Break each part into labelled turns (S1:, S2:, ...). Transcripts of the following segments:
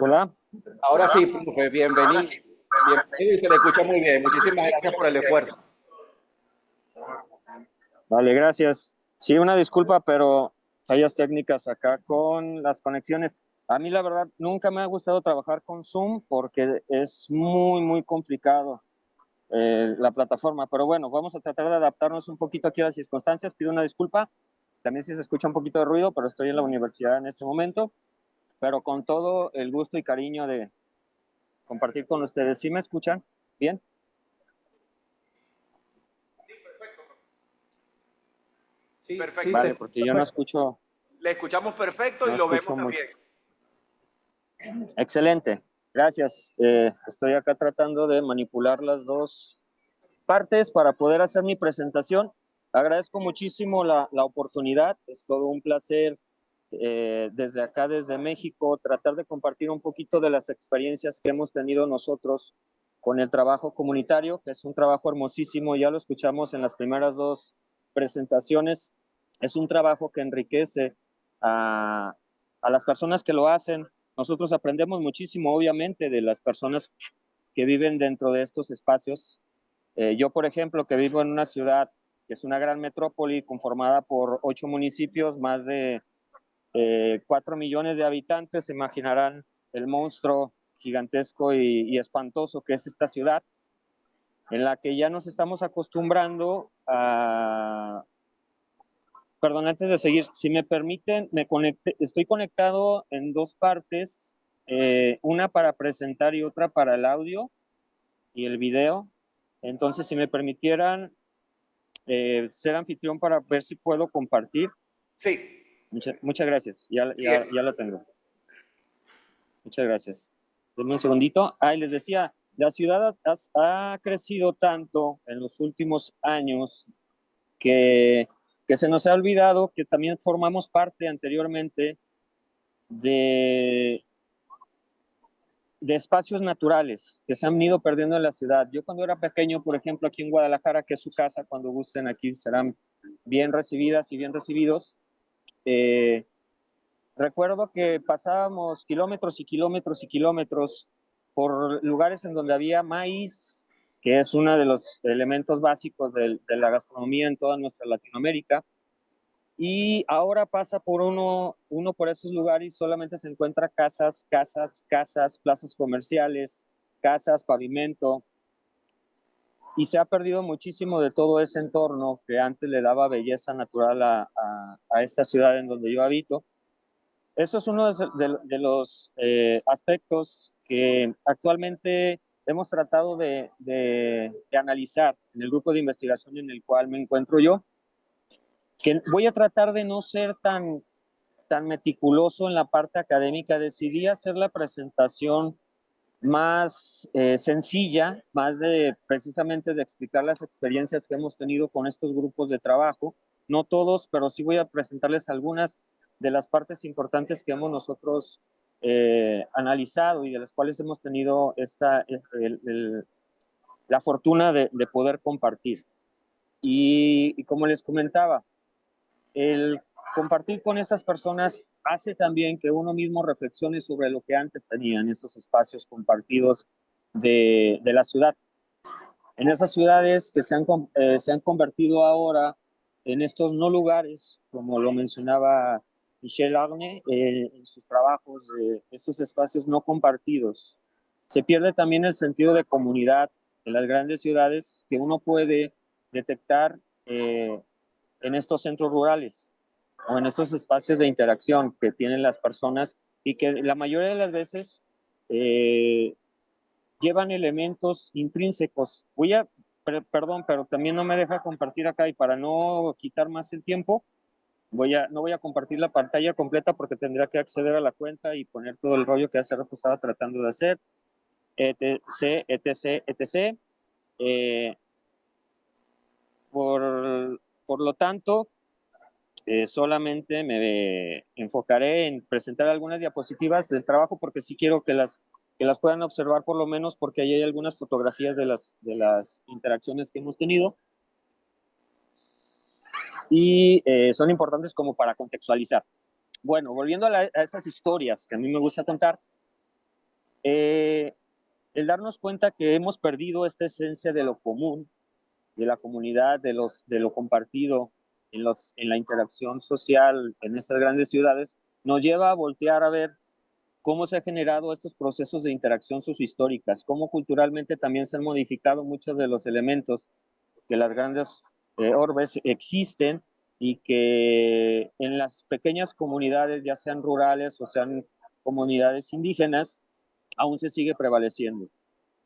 S1: Hola,
S2: Ahora sí, profe, bienvenido. Bienvenido y se le escucha muy bien. Muchísimas gracias por el esfuerzo.
S1: vale, gracias. Sí, una disculpa, pero fallas técnicas acá con las conexiones. A mí la verdad nunca me ha gustado trabajar con Zoom porque es muy complicado la plataforma, pero bueno, vamos a tratar de adaptarnos un poquito aquí a las circunstancias. Pido una disculpa, también si se escucha un poquito de ruido, pero estoy en la universidad en este momento, pero con todo el gusto y cariño de compartir con ustedes. ¿Sí me escuchan? ¿Bien?
S2: Sí,
S1: Vale,
S2: perfecto.
S1: porque yo no escucho,
S2: Le escuchamos perfecto
S1: no
S2: y lo
S1: escucho
S2: vemos
S1: muy.
S2: también.
S1: Excelente, gracias. Estoy acá tratando de manipular las dos partes para poder hacer mi presentación. Agradezco muchísimo la oportunidad, es todo un placer desde acá, desde México, tratar de compartir un poquito de las experiencias que hemos tenido nosotros con el trabajo comunitario, que es un trabajo hermosísimo, ya lo escuchamos en las primeras dos presentaciones, es un trabajo que enriquece a, a las personas que lo hacen. Nosotros aprendemos muchísimo, obviamente, de las personas que viven dentro de estos espacios. Yo, por ejemplo, que vivo en una ciudad que es una gran metrópoli conformada por 8 municipios, más de 4 millones de habitantes, se imaginarán el monstruo gigantesco y espantoso que es esta ciudad, en la que ya nos estamos acostumbrando a. Perdón, antes de seguir, si me permiten, estoy conectado en dos partes, una para presentar y otra para el audio y el video. Entonces, si me permitieran ser anfitrión para ver si puedo compartir.
S2: Sí,
S1: Muchas gracias,
S2: sí es.
S1: ya lo tengo. Muchas gracias. Denme un segundito. Ah, y les decía, la ciudad ha crecido tanto en los últimos años que, que se nos ha olvidado que también formamos parte anteriormente de, de espacios naturales que se han ido perdiendo en la ciudad. Yo cuando era pequeño, por ejemplo, aquí en Guadalajara, que es su casa, cuando gusten aquí serán bien recibidas y bien recibidos. Eh, Recuerdo que pasábamos kilómetros y kilómetros y kilómetros por lugares en donde había maíz, que es uno de los elementos básicos de la gastronomía en toda nuestra Latinoamérica. Y ahora pasa por uno por esos lugares y solamente se encuentra casas, plazas comerciales, casas, pavimento. Y se ha perdido muchísimo de todo ese entorno que antes le daba belleza natural a esta ciudad en donde yo habito. Eso es uno de los aspectos que actualmente hemos tratado de analizar en el grupo de investigación en el cual me encuentro yo, que voy a tratar de no ser tan meticuloso en la parte académica. Decidí hacer la presentación más sencilla, más de precisamente de explicar las experiencias que hemos tenido con estos grupos de trabajo. No todos, pero sí voy a presentarles algunas de las partes importantes que hemos nosotros analizado y de las cuales hemos tenido la fortuna de poder compartir. Y como les comentaba, el compartir con esas personas hace también que uno mismo reflexione sobre lo que antes tenía en esos espacios compartidos de la ciudad. En esas ciudades que se han convertido ahora en estos no lugares, como lo mencionaba Michel Arne en sus trabajos, de estos espacios no compartidos. Se pierde también el sentido de comunidad en las grandes ciudades que uno puede detectar en estos centros rurales o en estos espacios de interacción que tienen las personas y que la mayoría de las veces eh, llevan elementos intrínsecos. Perdón, pero también no me deja compartir acá y para no quitar más el tiempo, no voy a compartir la pantalla completa porque tendría que acceder a la cuenta y poner todo el rollo que hace rato estaba tratando de hacer, etc. Eh, por lo tanto, solamente me enfocaré en presentar algunas diapositivas del trabajo porque sí quiero que las puedan observar por lo menos porque ahí hay algunas fotografías de las interacciones que hemos tenido y son importantes como para contextualizar. Bueno, volviendo a esas historias que a mí me gusta contar, El darnos cuenta que hemos perdido esta esencia de lo común, de la comunidad, de lo compartido en la interacción social en estas grandes ciudades, nos lleva a voltear a ver cómo se han generado estos procesos de interacción sociohistóricas, cómo culturalmente también se han modificado muchos de los elementos que las grandes orbes existen y que en las pequeñas comunidades, ya sean rurales o sean comunidades indígenas, aún se sigue prevaleciendo.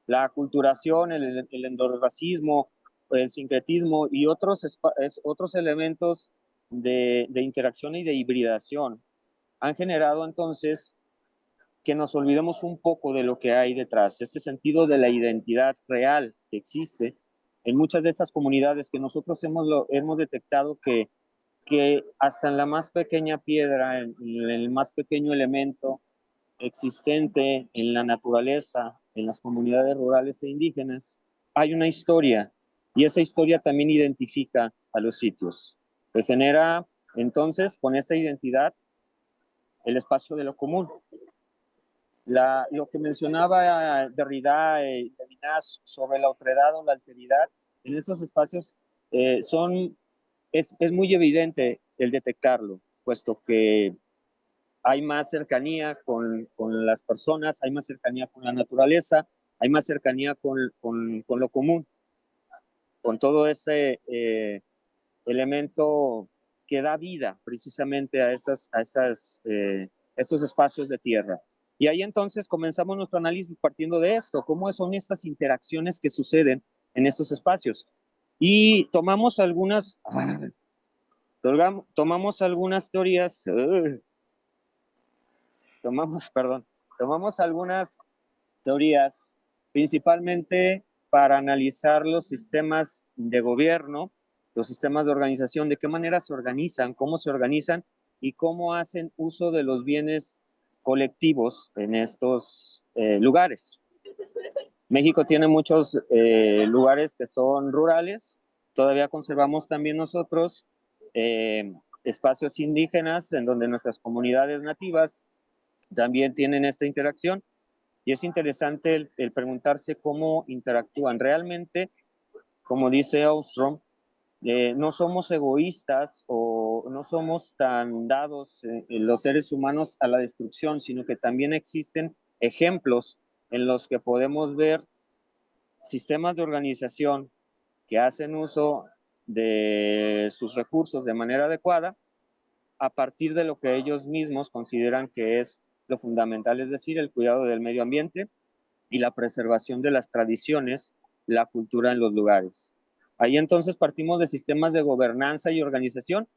S1: La aculturación, el endorracismo, el sincretismo y otros elementos de interacción y de hibridación han generado entonces que nos olvidemos un poco de lo que hay detrás, este sentido de la identidad real que existe en muchas de estas comunidades que nosotros hemos detectado que hasta en la más pequeña piedra, en el más pequeño elemento existente en la naturaleza, en las comunidades rurales e indígenas, hay una historia y esa historia también identifica a los sitios. Se genera entonces con esta identidad el espacio de lo común. Lo que mencionaba Derrida y Levinas sobre la otredad o la alteridad, en esos espacios es muy evidente el detectarlo, puesto que hay más cercanía con las personas, hay más cercanía con la naturaleza, hay más cercanía con lo común, con todo ese elemento que da vida precisamente a estos espacios de tierra. Y ahí entonces comenzamos nuestro análisis partiendo de esto, cómo son estas interacciones que suceden en estos espacios. Y tomamos tomamos algunas teorías, tomamos algunas teorías principalmente para analizar los sistemas de gobierno, los sistemas de organización, de qué manera se organizan, cómo se organizan y cómo hacen uso de los bienes colectivos en estos lugares. México tiene muchos lugares que son rurales, todavía conservamos también nosotros espacios indígenas en donde nuestras comunidades nativas también tienen esta interacción y es interesante el preguntarse cómo interactúan. Realmente, como dice Ostrom, no somos egoístas o no somos tan dados los seres humanos a la destrucción, sino que también existen ejemplos en los que podemos ver sistemas de organización que hacen uso de sus recursos de manera adecuada a partir de lo que ellos mismos consideran que es lo fundamental, es decir, el cuidado del medio ambiente y la preservación de las tradiciones, la cultura en los lugares. Ahí entonces partimos de sistemas de gobernanza y organización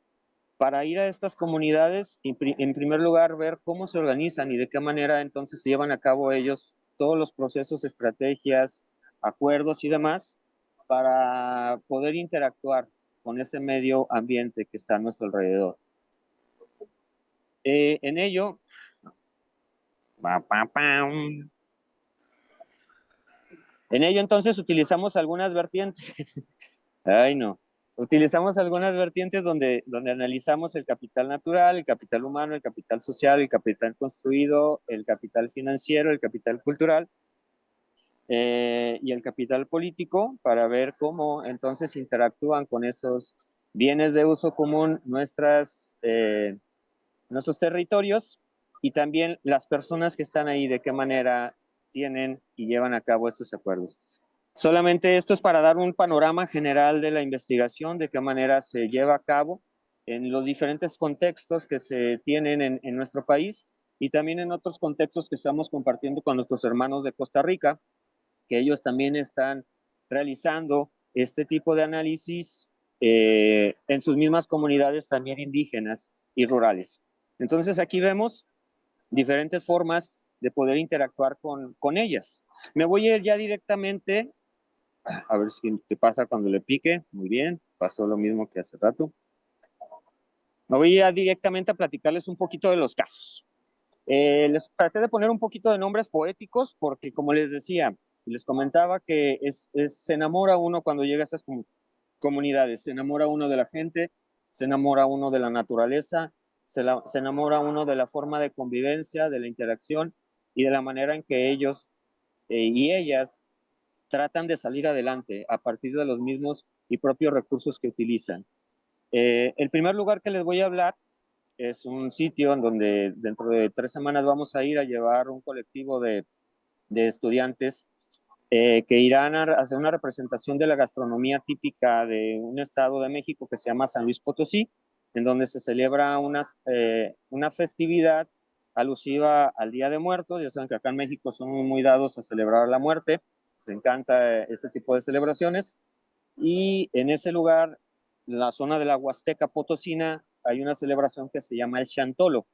S1: para ir a estas comunidades, en primer lugar, ver cómo se organizan y de qué manera entonces se llevan a cabo ellos todos los procesos, estrategias, acuerdos y demás para poder interactuar con ese medio ambiente que está a nuestro alrededor. En ello, entonces utilizamos algunas vertientes. Ay, no. Utilizamos algunas vertientes donde analizamos el capital natural, el capital humano, el capital social, el capital construido, el capital financiero, el capital cultural y el capital político para ver cómo entonces interactúan con esos bienes de uso común nuestros territorios y también las personas que están ahí, de qué manera tienen y llevan a cabo estos acuerdos. Solamente esto es para dar un panorama general de la investigación, de qué manera se lleva a cabo en los diferentes contextos que se tienen en nuestro país y también en otros contextos que estamos compartiendo con nuestros hermanos de Costa Rica, que ellos también están realizando este tipo de análisis en sus mismas comunidades también indígenas y rurales. Entonces aquí vemos diferentes formas de poder interactuar con ellas. Me voy a ir ya directamente a ver qué pasa cuando le pique. Muy bien, pasó lo mismo que hace rato. Me voy a ir directamente a platicarles un poquito de los casos. Les traté de poner un poquito de nombres poéticos porque, como les decía, les comentaba que se enamora uno cuando llega a estas comunidades, se enamora uno de la gente, se enamora uno de la naturaleza, se enamora uno de la forma de convivencia, de la interacción y de la manera en que ellos y ellas tratan de salir adelante a partir de los mismos y propios recursos que utilizan. El primer lugar que les voy a hablar es un sitio en donde dentro de 3 semanas vamos a ir a llevar un colectivo de estudiantes que irán a hacer una representación de la gastronomía típica de un estado de México que se llama San Luis Potosí, en donde se celebra una festividad alusiva al Día de Muertos. Ya saben que acá en México son muy dados a celebrar la muerte, les encanta este tipo de celebraciones. Y en ese lugar, en la zona de la Huasteca Potosina, hay una celebración que se llama el Chantolo,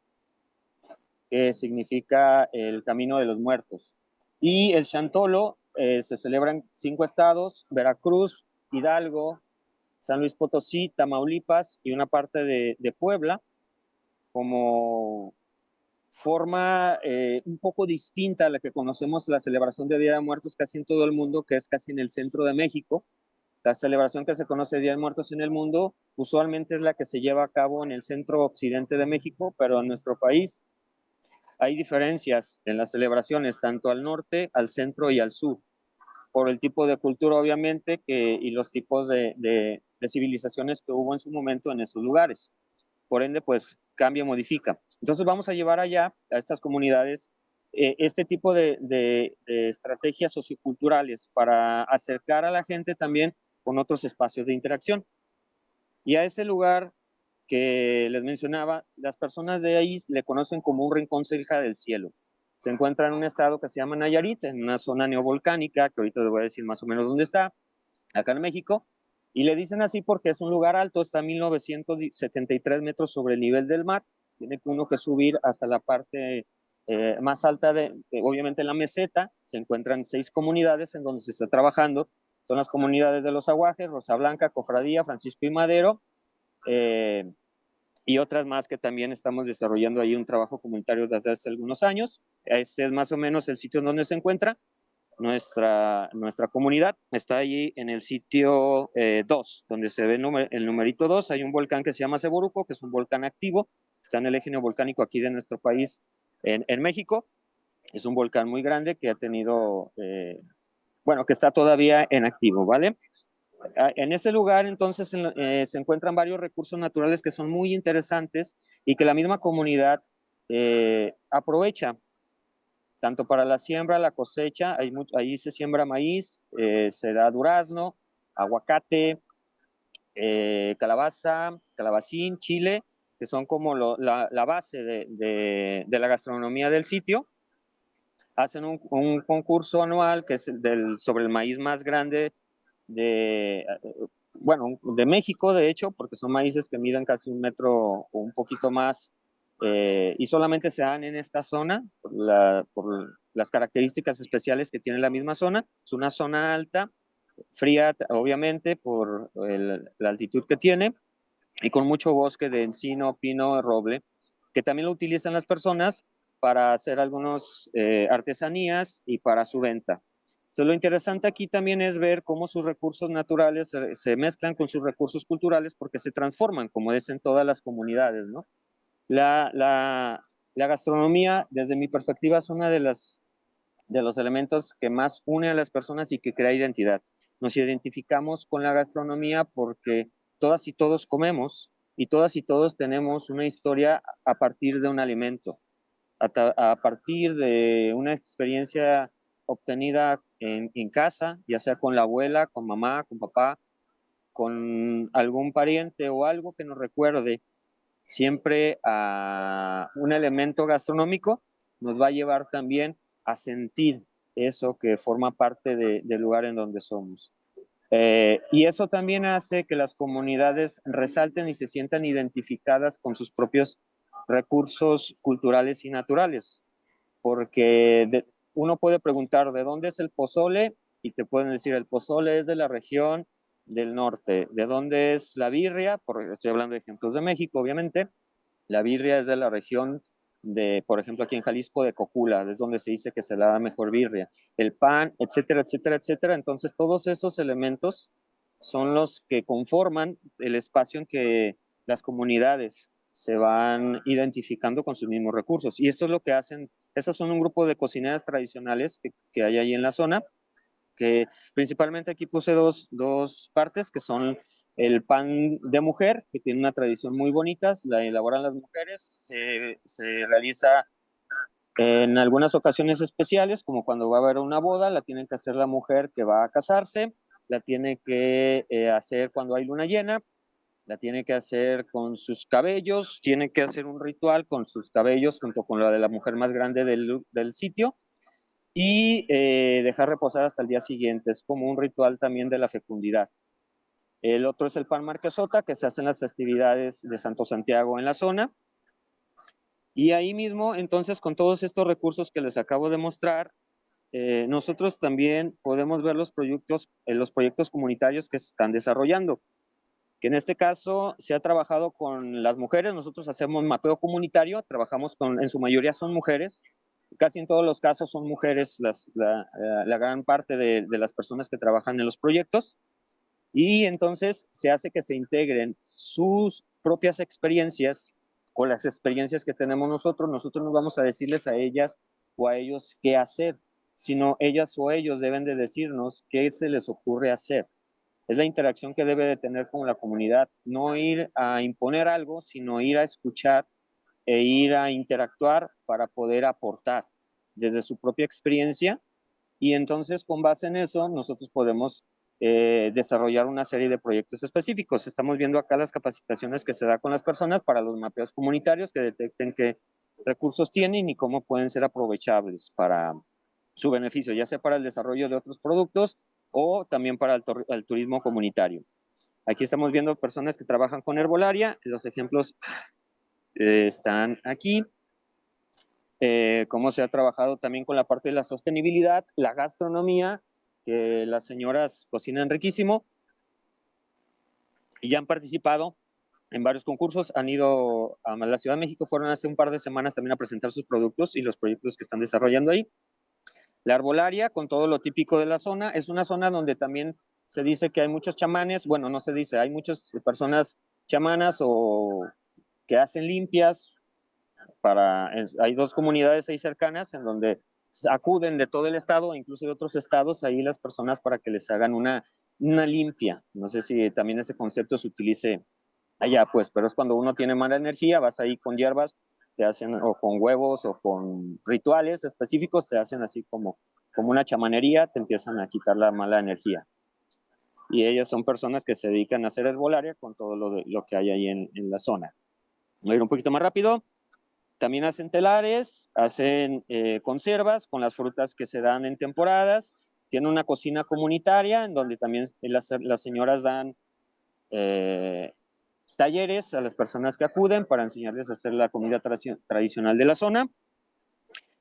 S1: que significa el Camino de los Muertos. Y el Chantolo se celebra en 5 estados: Veracruz, Hidalgo, San Luis Potosí, Tamaulipas y una parte de Puebla, como forma un poco distinta a la que conocemos la celebración de Día de Muertos casi en todo el mundo, que es casi en el centro de México. La celebración que se conoce de Día de Muertos en el mundo usualmente es la que se lleva a cabo en el centro occidente de México, pero en nuestro país hay diferencias en las celebraciones, tanto al norte, al centro y al sur, por el tipo de cultura, obviamente, y los tipos de civilizaciones que hubo en su momento en esos lugares. Por ende, pues cambia, modifica. Entonces vamos a llevar allá a estas comunidades este tipo de estrategias socioculturales para acercar a la gente también con otros espacios de interacción. Y a ese lugar que les mencionaba, las personas de ahí le conocen como un rincón cerca del cielo. Se encuentra en un estado que se llama Nayarit, en una zona neovolcánica, que ahorita les voy a decir más o menos dónde está, acá en México. Y le dicen así porque es un lugar alto, está a 1973 metros sobre el nivel del mar. Tiene uno que subir hasta la parte más alta obviamente en la meseta. Se encuentran 6 comunidades en donde se está trabajando. Son las comunidades de Los Aguajes, Rosa Blanca, Cofradía, Francisco y Madero, y otras más que también estamos desarrollando ahí un trabajo comunitario desde hace algunos años. Este es más o menos el sitio en donde se encuentra nuestra comunidad. Está allí en el sitio 2, donde se ve el numerito 2. Hay un volcán que se llama Ceboruco, que es un volcán activo. Está en el eje neovolcánico aquí de nuestro país, en México. Es un volcán muy grande que ha tenido, bueno, que está todavía en activo, ¿vale? En ese lugar, entonces, se encuentran varios recursos naturales que son muy interesantes y que la misma comunidad aprovecha, tanto para la siembra, la cosecha. Ahí se siembra maíz, se da durazno, aguacate, calabaza, calabacín, chile, que son como la base de la gastronomía del sitio. Hacen un concurso anual que es sobre el maíz más grande bueno, de México, de hecho, porque son maíces que miden casi 1 metro o un poquito más, y solamente se dan en esta zona por las características especiales que tiene la misma zona. Es una zona alta, fría, obviamente, por la altitud que tiene, y con mucho bosque de encino, pino, roble, que también lo utilizan las personas para hacer algunas artesanías y para su venta. Entonces, lo interesante aquí también es ver cómo sus recursos naturales se mezclan con sus recursos culturales, porque se transforman, como es en todas las comunidades, ¿no? La gastronomía, desde mi perspectiva, es una de los elementos que más une a las personas y que crea identidad. Nos identificamos con la gastronomía porque todas y todos comemos, y todas y todos tenemos una historia a partir de un alimento, a partir de una experiencia obtenida en casa, ya sea con la abuela, con mamá, con papá, con algún pariente o algo que nos recuerde siempre a un elemento gastronómico. Nos va a llevar también a sentir eso que forma parte del lugar en donde somos. Y eso también hace que las comunidades resalten y se sientan identificadas con sus propios recursos culturales y naturales, porque uno puede preguntar de dónde es el pozole y te pueden decir el pozole es de la región del norte. ¿De dónde es la birria? Porque estoy hablando de ejemplos de México, obviamente. La birria es de la región por ejemplo, aquí en Jalisco, de Cocula, es donde se dice que se la da mejor birria. El pan, etcétera, etcétera, etcétera. Entonces, todos esos elementos son los que conforman el espacio en que las comunidades se van identificando con sus mismos recursos. Y esto es lo que hacen Esas son un grupo de cocineras tradicionales que hay ahí en la zona, que principalmente aquí puse dos partes, que son el pan de mujer, que tiene una tradición muy bonita, la elaboran las mujeres, se realiza en algunas ocasiones especiales, como cuando va a haber una boda, la tiene que hacer la mujer que va a casarse, la tiene que hacer cuando hay luna llena, la tiene que hacer con sus cabellos, tiene que hacer un ritual con sus cabellos junto con la de la mujer más grande del sitio y dejar reposar hasta el día siguiente. Es como un ritual también de la fecundidad. El otro es el pan marquesota, que se hacen las festividades de Santo Santiago en la zona. Y ahí mismo, entonces, con todos estos recursos que les acabo de mostrar, nosotros también podemos ver los proyectos comunitarios que se están desarrollando, que en este caso se ha trabajado con las mujeres. Nosotros hacemos mapeo comunitario, trabajamos en su mayoría son mujeres, casi en todos los casos son mujeres la gran parte de las personas que trabajan en los proyectos, y entonces se hace que se integren sus propias experiencias con las experiencias que tenemos nosotros. Nosotros no vamos a decirles a ellas o a ellos qué hacer, sino ellas o ellos deben de decirnos qué se les ocurre hacer. Es la interacción que debe de tener con la comunidad, no ir a imponer algo, sino ir a escuchar e ir a interactuar para poder aportar desde su propia experiencia, y entonces con base en eso nosotros podemos desarrollar una serie de proyectos específicos. Estamos viendo acá las capacitaciones que se da con las personas para los mapeos comunitarios, que detecten qué recursos tienen y cómo pueden ser aprovechables para su beneficio, ya sea para el desarrollo de otros productos o también para el turismo comunitario. Aquí estamos viendo personas que trabajan con herbolaria, los ejemplos están aquí. Cómo se ha trabajado también con la parte de la sostenibilidad, la gastronomía, que las señoras cocinan riquísimo y ya han participado en varios concursos, han ido a la Ciudad de México, fueron hace un par de semanas también a presentar sus productos y los proyectos que están desarrollando ahí. La arbolaria, con todo lo típico de la zona, es una zona donde también se dice que hay muchos chamanes, bueno, no se dice, hay muchas personas chamanas o que hacen limpias, hay dos comunidades ahí cercanas en donde acuden de todo el estado, incluso de otros estados, ahí las personas para que les hagan una limpia. No sé si también ese concepto se utilice allá, pues, pero es cuando uno tiene mala energía, vas ahí con hierbas, te hacen, o con huevos, o con rituales específicos, te hacen así como una chamanería, te empiezan a quitar la mala energía. Y ellas son personas que se dedican a hacer herbolaria con todo lo que hay ahí en la zona. Voy a ir un poquito más rápido. También hacen telares, hacen conservas con las frutas que se dan en temporadas. Tienen una cocina comunitaria en donde también las señoras dan talleres a las personas que acuden para enseñarles a hacer la comida tradicional de la zona.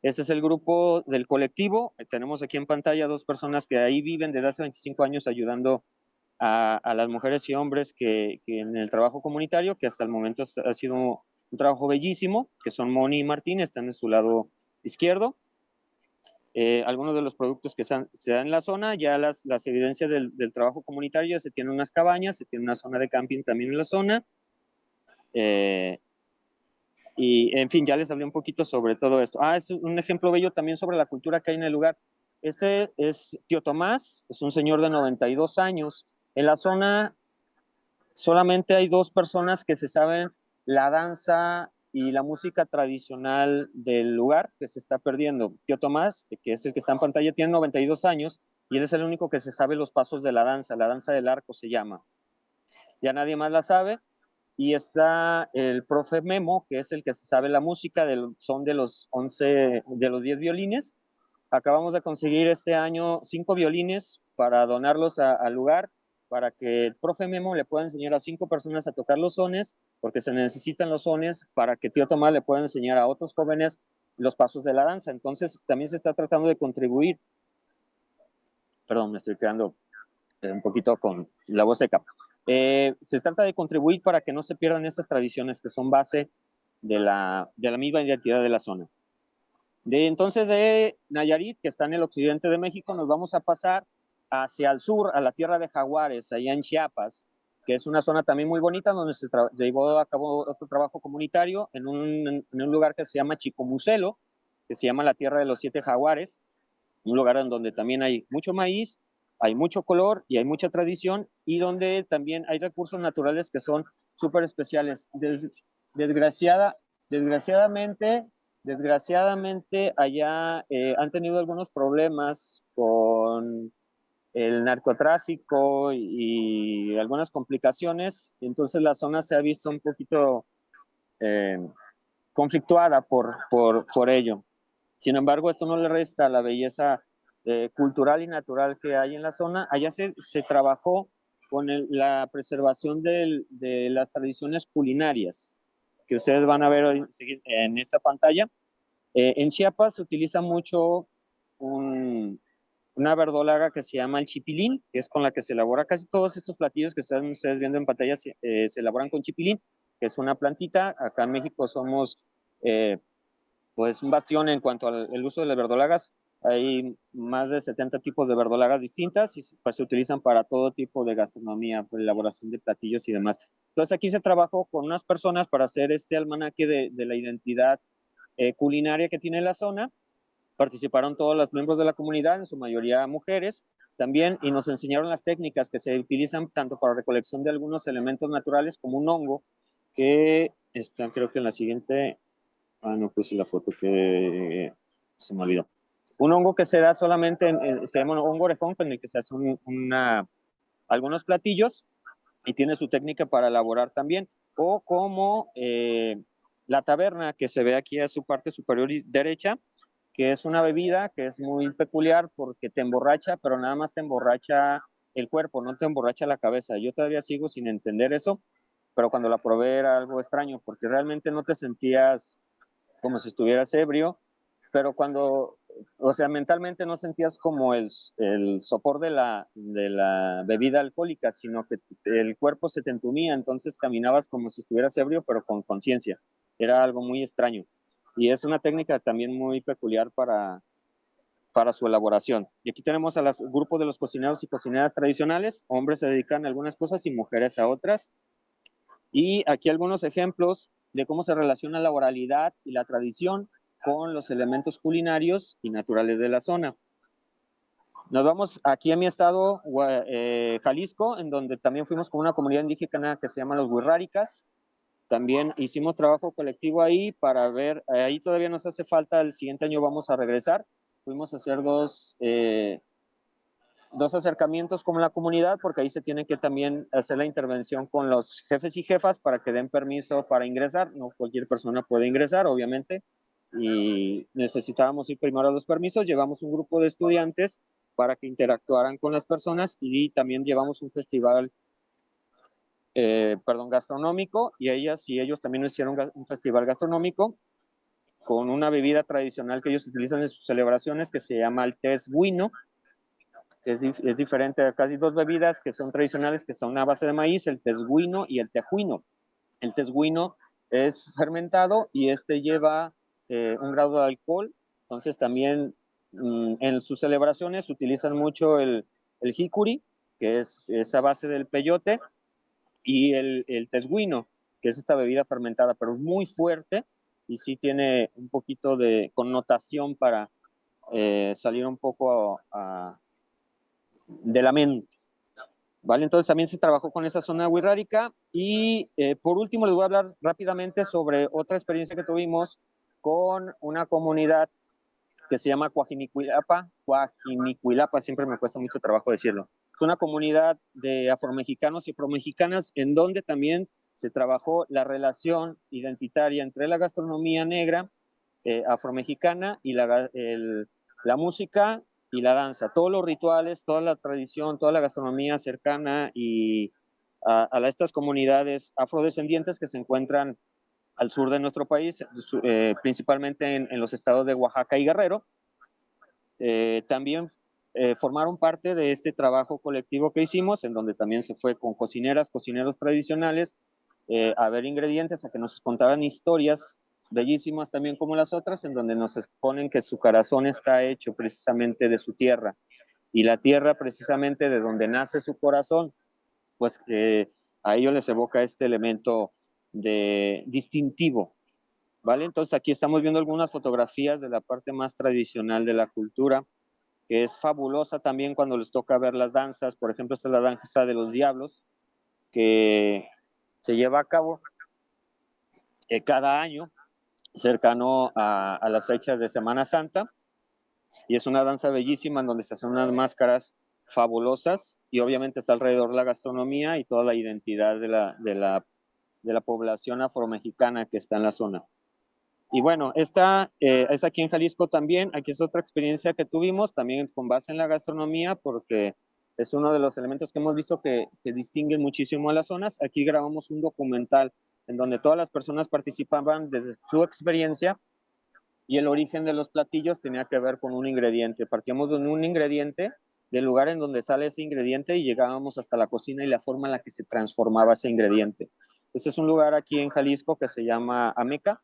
S1: Este es el grupo del colectivo. Tenemos aquí en pantalla dos personas que ahí viven desde hace 25 años ayudando a las mujeres y hombres que en el trabajo comunitario, que hasta el momento ha sido un trabajo bellísimo, que son Moni y Martín, están en su lado izquierdo. Algunos de los productos que se dan en la zona, ya las evidencias del trabajo comunitario, se tienen unas cabañas, se tiene una zona de camping también en la zona. Y en fin, ya les hablé un poquito sobre todo esto. Es un ejemplo bello también sobre la cultura que hay en el lugar. Este es Tío Tomás, es un señor de 92 años. En la zona solamente hay dos personas que se saben la danza y la música tradicional del lugar, que se está perdiendo. Tío Tomás, que es el que está en pantalla, tiene 92 años y él es el único que se sabe los pasos de la danza del arco se llama. Ya nadie más la sabe. Y está el profe Memo, que es el que se sabe la música, son de los 10 violines. Acabamos de conseguir este año 5 violines para donarlos al lugar, para que el profe Memo le pueda enseñar a 5 personas a tocar los sones, porque se necesitan los sones para que Tío Tomás le pueda enseñar a otros jóvenes los pasos de la danza. Entonces también se está tratando de contribuir. Perdón, me estoy quedando un poquito con la voz seca. Se trata de contribuir para que no se pierdan estas tradiciones que son base de la misma identidad de la zona. Entonces de Nayarit, que está en el occidente de México, nos vamos a pasar hacia el sur, a la tierra de Jaguares, allá en Chiapas, que es una zona también muy bonita, donde se llevó a cabo otro trabajo comunitario en un lugar que se llama Chicomucelo. que se llama la Tierra de los Siete Jaguares, un lugar en donde también hay mucho maíz, hay mucho color y hay mucha tradición, y donde también hay recursos naturales que son súper especiales. Desgraciadamente, allá han tenido algunos problemas con el narcotráfico y algunas complicaciones, entonces la zona se ha visto un poquito eh, conflictuada por ello. Sin embargo, esto no le resta la belleza cultural y natural que hay en la zona. Allá se trabajó con la preservación de las tradiciones culinarias, que ustedes van a ver hoy en esta pantalla. En Chiapas se utiliza mucho una verdolaga que se llama el chipilín, que es con la que se elabora casi todos estos platillos que están ustedes viendo en pantalla, se elaboran con chipilín, que es una plantita. Acá en México somos pues un bastión en cuanto al uso de las verdolagas. Hay más de 70 tipos de verdolagas distintas y pues, se utilizan para todo tipo de gastronomía, por elaboración de platillos y demás. Entonces aquí se trabajó con unas personas para hacer este almanaque de la identidad culinaria que tiene la zona. Participaron todos los miembros de la comunidad, en su mayoría mujeres, también, y nos enseñaron las técnicas que se utilizan tanto para recolección de algunos elementos naturales como un hongo, que están, creo que en la siguiente, no puse la foto que se me olvidó. Un hongo que se da solamente, se llama hongo orejón, con el que se hace algunos platillos y tiene su técnica para elaborar también, o como la taberna que se ve aquí a su parte superior derecha, que es una bebida que es muy peculiar porque te emborracha, pero nada más te emborracha el cuerpo, no te emborracha la cabeza. Yo todavía sigo sin entender eso, pero cuando la probé era algo extraño porque realmente no te sentías como si estuvieras ebrio, pero cuando, o sea, mentalmente no sentías como el sopor de la bebida alcohólica, sino que el cuerpo se te entumía, entonces caminabas como si estuvieras ebrio, pero con conciencia. Era algo muy extraño. Y es una técnica también muy peculiar para su elaboración. Y aquí tenemos a los grupos de los cocineros y cocineras tradicionales. Hombres se dedican a algunas cosas y mujeres a otras. Y aquí algunos ejemplos de cómo se relaciona la oralidad y la tradición con los elementos culinarios y naturales de la zona. Nos vamos aquí a mi estado, Jalisco, en donde también fuimos con una comunidad indígena que se llama los Huirráricas. También hicimos trabajo colectivo ahí para ver, ahí todavía nos hace falta, el siguiente año vamos a regresar. Fuimos a hacer dos acercamientos con la comunidad, porque ahí se tiene que también hacer la intervención con los jefes y jefas para que den permiso para ingresar. No cualquier persona puede ingresar, obviamente, y necesitábamos ir primero a los permisos. Llevamos un grupo de estudiantes para que interactuaran con las personas y también llevamos un festival gastronómico, y ellas y ellos también hicieron un festival gastronómico con una bebida tradicional que ellos utilizan en sus celebraciones que se llama el tesguino, que es diferente a casi dos bebidas que son tradicionales, que son a base de maíz, el tesguino y el tejuino. El tesguino es fermentado y este lleva un grado de alcohol, entonces también en sus celebraciones utilizan mucho el jicuri, que es esa base del peyote, y el tesguino, que es esta bebida fermentada, pero es muy fuerte y sí tiene un poquito de connotación para salir un poco de la mente. ¿Vale? Entonces también se trabajó con esa zona wixárika y por último les voy a hablar rápidamente sobre otra experiencia que tuvimos con una comunidad que se llama Coajinicuilapa. Coajinicuilapa, siempre me cuesta mucho trabajo decirlo. Es una comunidad de afromexicanos y afromexicanas en donde también se trabajó la relación identitaria entre la gastronomía negra afromexicana y la música y la danza. Todos los rituales, toda la tradición, toda la gastronomía cercana y a estas comunidades afrodescendientes que se encuentran al sur de nuestro país, principalmente en los estados de Oaxaca y Guerrero. También formaron parte de este trabajo colectivo que hicimos, en donde también se fue con cocineras, cocineros tradicionales, a ver ingredientes, a que nos contaran historias bellísimas también como las otras, en donde nos exponen que su corazón está hecho precisamente de su tierra, y la tierra precisamente de donde nace su corazón, pues a ellos les evoca este elemento distintivo, ¿vale? Entonces aquí estamos viendo algunas fotografías de la parte más tradicional de la cultura, que es fabulosa también cuando les toca ver las danzas. Por ejemplo, esta es la danza de los diablos, que se lleva a cabo cada año, cercano a las fechas de Semana Santa, y es una danza bellísima en donde se hacen unas máscaras fabulosas, y obviamente está alrededor la gastronomía y toda la identidad de la población afromexicana que está en la zona. Y bueno, esta es aquí en Jalisco también. Aquí es otra experiencia que tuvimos, también con base en la gastronomía, porque es uno de los elementos que hemos visto que distinguen muchísimo a las zonas. Aquí grabamos un documental en donde todas las personas participaban desde su experiencia, y el origen de los platillos tenía que ver con un ingrediente. Partíamos de un ingrediente, del lugar en donde sale ese ingrediente, y llegábamos hasta la cocina y la forma en la que se transformaba ese ingrediente. Este es un lugar aquí en Jalisco que se llama Ameca.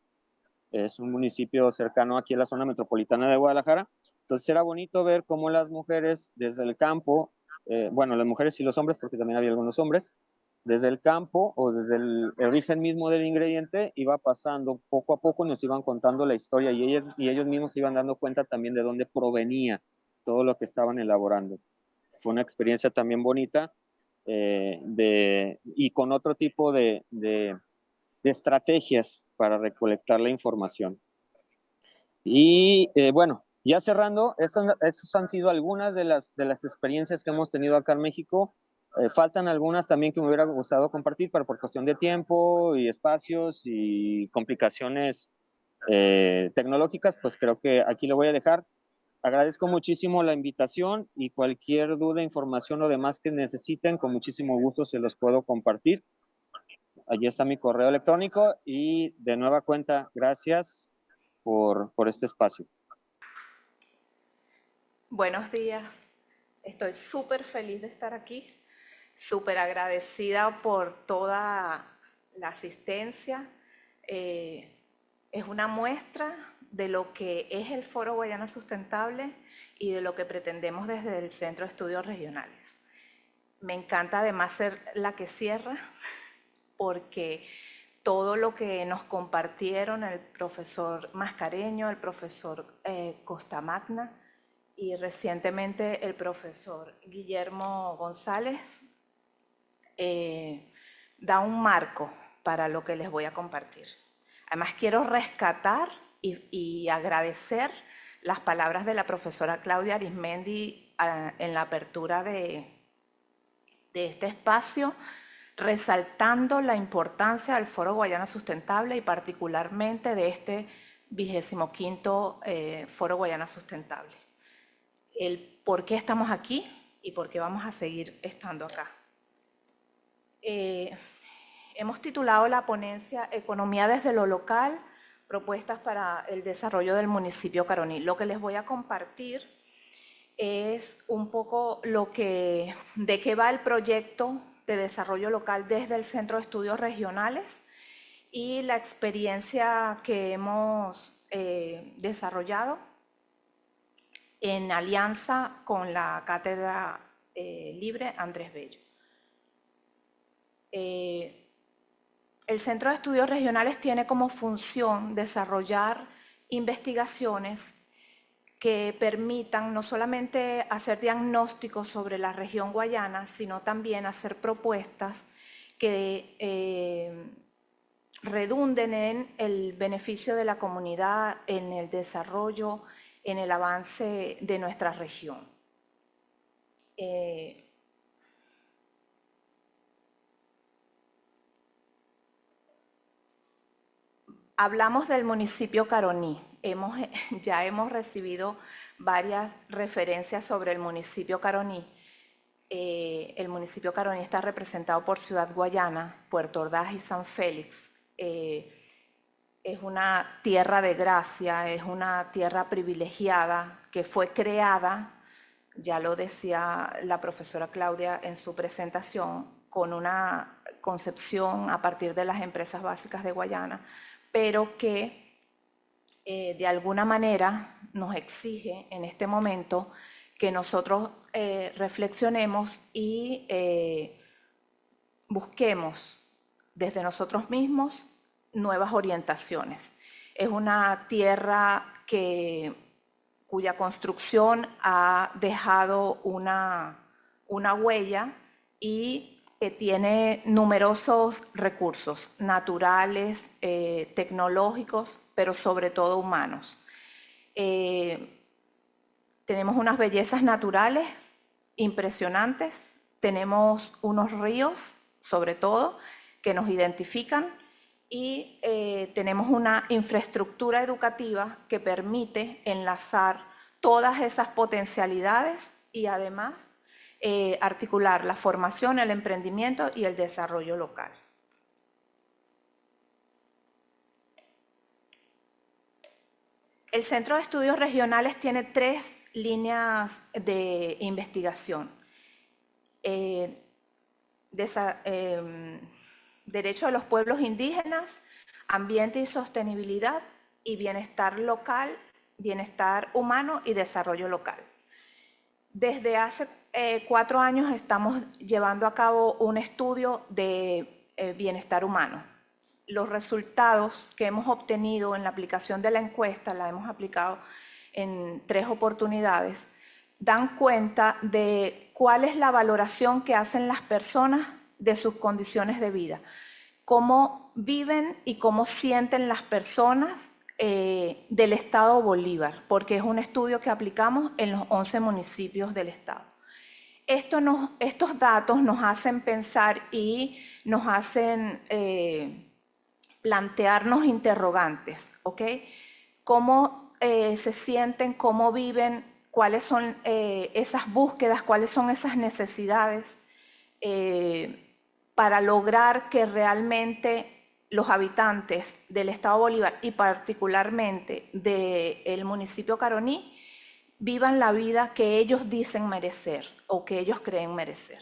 S1: Es un municipio cercano aquí a la zona metropolitana de Guadalajara. Entonces era bonito ver cómo las mujeres desde el campo, bueno, las mujeres y los hombres, porque también había algunos hombres, desde el campo o desde el origen mismo del ingrediente, iba pasando poco a poco, nos iban contando la historia, y ellos mismos se iban dando cuenta también de dónde provenía todo lo que estaban elaborando. Fue una experiencia también bonita, y con otro tipo de estrategias para recolectar la información. Y bueno, ya cerrando, esas han sido algunas de las experiencias que hemos tenido acá en México. Faltan algunas también que me hubiera gustado compartir, pero por cuestión de tiempo y espacios y complicaciones tecnológicas, pues creo que aquí lo voy a dejar. Agradezco muchísimo la invitación, y cualquier duda, información o demás que necesiten, con muchísimo gusto se los puedo compartir. Allí está mi correo electrónico, y de nueva cuenta, gracias por este espacio.
S3: Buenos días, estoy súper feliz de estar aquí, súper agradecida por toda la asistencia. Es una muestra de lo que es el Foro Guayana Sustentable y de lo que pretendemos desde el Centro de Estudios Regionales. Me encanta además ser la que cierra, porque todo lo que nos compartieron el profesor Mascareño, el profesor Costamagna y recientemente el profesor Guillermo González da un marco para lo que les voy a compartir. Además quiero rescatar y agradecer las palabras de la profesora Claudia Arismendi en la apertura de este espacio, resaltando la importancia del Foro Guayana Sustentable y particularmente de este 25º Foro Guayana Sustentable. El por qué estamos aquí y por qué vamos a seguir estando acá. Hemos titulado la ponencia Economía desde lo local, propuestas para el desarrollo del municipio Caroní. Lo que les voy a compartir es un poco de qué va el proyecto de desarrollo local desde el Centro de Estudios Regionales y la experiencia que hemos desarrollado en alianza con la Cátedra Libre Andrés Bello. El Centro de Estudios Regionales tiene como función desarrollar investigaciones que permitan no solamente hacer diagnósticos sobre la región guayana, sino también hacer propuestas que redunden en el beneficio de la comunidad, en el desarrollo, en el avance de nuestra región. Hablamos del municipio Caroní. Ya hemos recibido varias referencias sobre el municipio Caroní. El municipio Caroní está representado por Ciudad Guayana, Puerto Ordaz y San Félix. Es una tierra de gracia, es una tierra privilegiada que fue creada, ya lo decía la profesora Claudia en su presentación, con una concepción a partir de las empresas básicas de Guayana, pero que de alguna manera nos exige en este momento que nosotros reflexionemos y busquemos desde nosotros mismos nuevas orientaciones. Es una tierra cuya construcción ha dejado una huella y que tiene numerosos recursos naturales, tecnológicos, pero sobre todo humanos. Tenemos unas bellezas naturales impresionantes, tenemos unos ríos, sobre todo, que nos identifican y tenemos una infraestructura educativa que permite enlazar todas esas potencialidades y además articular la formación, el emprendimiento y el desarrollo local. El Centro de Estudios Regionales tiene 3 líneas de investigación. Derecho de los pueblos indígenas, ambiente y sostenibilidad, y bienestar local, bienestar humano y desarrollo local. Desde hace 4 años estamos llevando a cabo un estudio de bienestar humano. Los resultados que hemos obtenido en la aplicación de la encuesta, la hemos aplicado en 3 oportunidades, dan cuenta de cuál es la valoración que hacen las personas de sus condiciones de vida, cómo viven y cómo sienten las personas del estado Bolívar, porque es un estudio que aplicamos en los 11 municipios del estado. Estos datos nos hacen pensar y nos hacen plantearnos interrogantes, ¿ok? ¿Cómo se sienten, cómo viven, cuáles son esas búsquedas, cuáles son esas necesidades para lograr que realmente los habitantes del estado Bolívar y particularmente del municipio Caroní vivan la vida que ellos dicen merecer o que ellos creen merecer.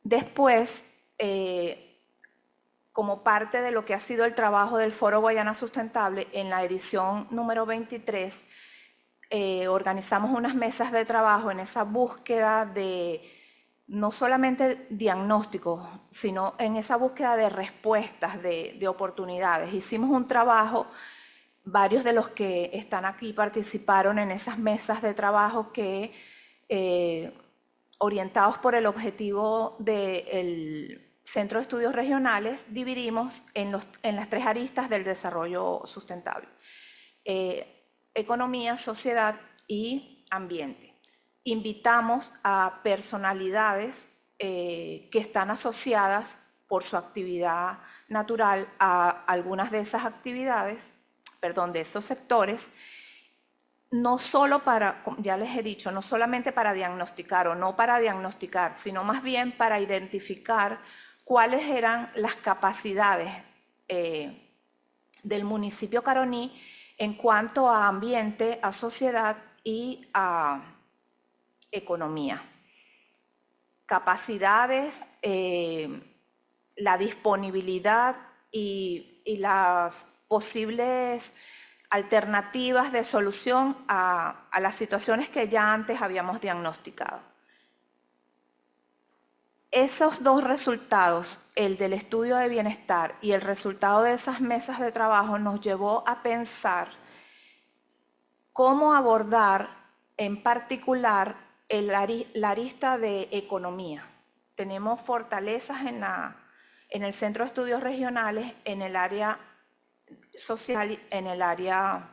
S3: Después, como parte de lo que ha sido el trabajo del Foro Guayana Sustentable, en la edición número 23, organizamos unas mesas de trabajo en esa búsqueda de no solamente diagnósticos, sino en esa búsqueda de respuestas, de oportunidades. Hicimos un trabajo, varios de los que están aquí participaron en esas mesas de trabajo que, orientados por el objetivo del Centro de Estudios Regionales, dividimos en las 3 aristas del desarrollo sustentable: economía, sociedad y ambiente. Invitamos a personalidades que están asociadas por su actividad natural a algunas de esas actividades, de esos sectores, no solo para, ya les he dicho, no solamente para diagnosticar o no para diagnosticar, sino más bien para identificar cuáles eran las capacidades del municipio Caroní en cuanto a ambiente, a sociedad y a economía. Capacidades, la disponibilidad y las posibles alternativas de solución a las situaciones que ya antes habíamos diagnosticado. Esos 2 resultados, el del estudio de bienestar y el resultado de esas mesas de trabajo, nos llevó a pensar cómo abordar en particular la arista de economía. Tenemos fortalezas en el Centro de Estudios Regionales, en el área social, en el área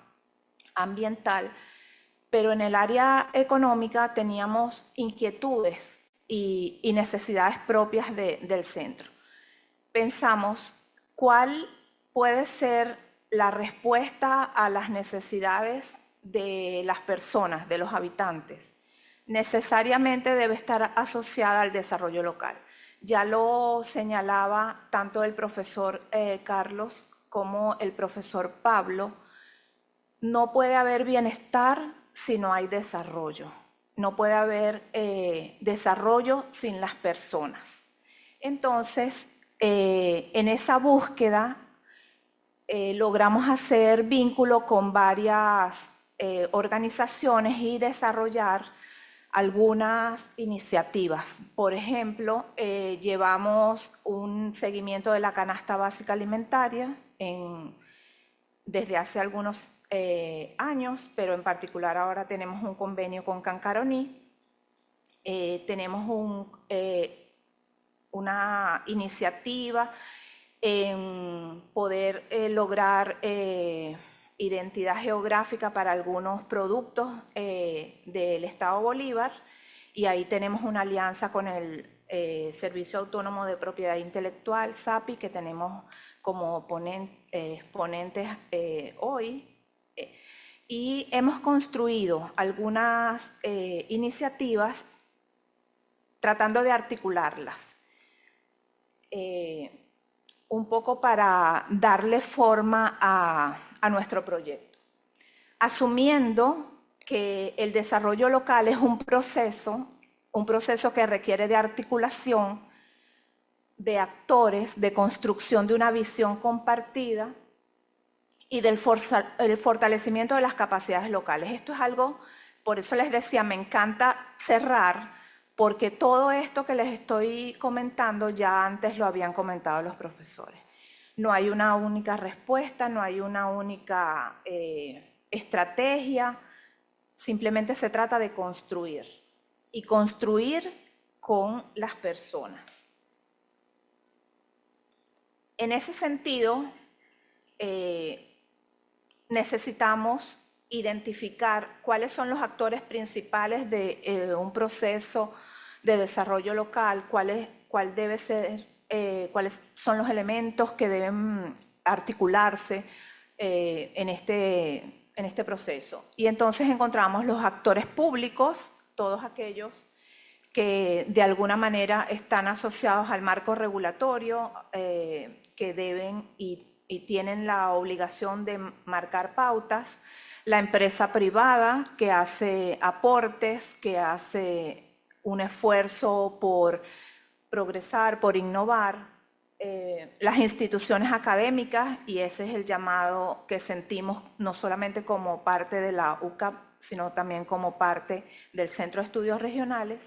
S3: ambiental, pero en el área económica teníamos inquietudes y necesidades propias del centro. Pensamos cuál puede ser la respuesta a las necesidades de las personas, de los habitantes. Necesariamente debe estar asociada al desarrollo local. Ya lo señalaba tanto el profesor Carlos como el profesor Pablo. No puede haber bienestar si no hay desarrollo. No puede haber desarrollo sin las personas. Entonces, en esa búsqueda logramos hacer vínculo con varias organizaciones y desarrollar algunas iniciativas. Por ejemplo, llevamos un seguimiento de la canasta básica alimentaria en desde hace algunos años, pero en particular ahora tenemos un convenio con Cancaroní. Tenemos una iniciativa en poder lograr identidad geográfica para algunos productos del Estado Bolívar, y ahí tenemos una alianza con el Servicio Autónomo de Propiedad Intelectual, SAPI, que tenemos como ponentes hoy. Y hemos construido algunas iniciativas tratando de articularlas, un poco para darle forma a nuestro proyecto, asumiendo que el desarrollo local es un proceso que requiere de articulación de actores, de construcción de una visión compartida y del fortalecimiento de las capacidades locales. Esto es algo, por eso les decía, me encanta cerrar, porque todo esto que les estoy comentando ya antes lo habían comentado los profesores. No hay una única respuesta, no hay una única estrategia, simplemente se trata de construir, y construir con las personas. En ese sentido, necesitamos identificar cuáles son los actores principales de un proceso de desarrollo local, cuáles son los elementos que deben articularse en este proceso. Y entonces encontramos los actores públicos, todos aquellos que de alguna manera están asociados al marco regulatorio, que deben y tienen la obligación de marcar pautas, la empresa privada que hace aportes, que hace un esfuerzo por progresar, por innovar, las instituciones académicas, y ese es el llamado que sentimos no solamente como parte de la UCAP, sino también como parte del Centro de Estudios Regionales,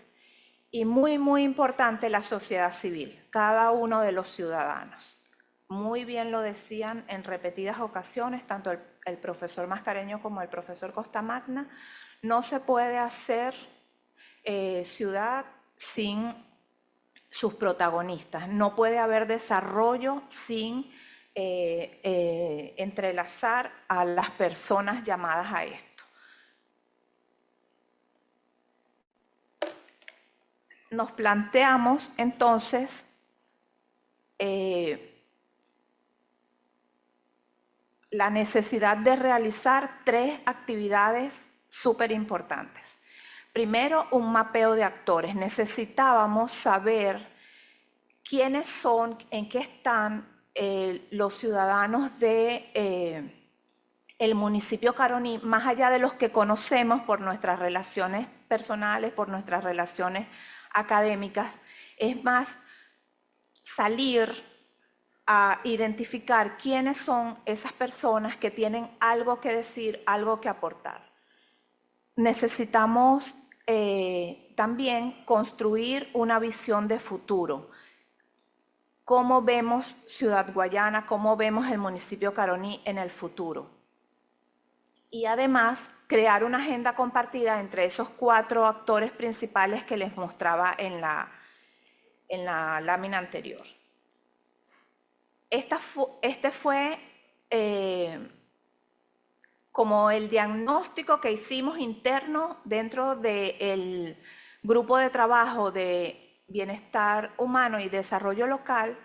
S3: y muy, muy importante la sociedad civil, cada uno de los ciudadanos. Muy bien lo decían en repetidas ocasiones, tanto el profesor Mascareño como el profesor Costamagna, no se puede hacer ciudad sin sus protagonistas, no puede haber desarrollo sin entrelazar a las personas llamadas a esto. Nos planteamos entonces la necesidad de realizar 3 actividades súper importantes. Primero, un mapeo de actores. Necesitábamos saber quiénes son, en qué están los ciudadanos de el municipio Caroní, más allá de los que conocemos por nuestras relaciones personales, por nuestras relaciones académicas. Es más, salir a identificar quiénes son esas personas que tienen algo que decir, algo que aportar. Necesitamos también construir una visión de futuro. ¿Cómo vemos Ciudad Guayana? ¿Cómo vemos el municipio Caroní en el futuro? Y además, crear una agenda compartida entre esos 4 actores principales que les mostraba en la lámina anterior. Este fue como el diagnóstico que hicimos interno dentro del grupo de trabajo de bienestar humano y desarrollo local,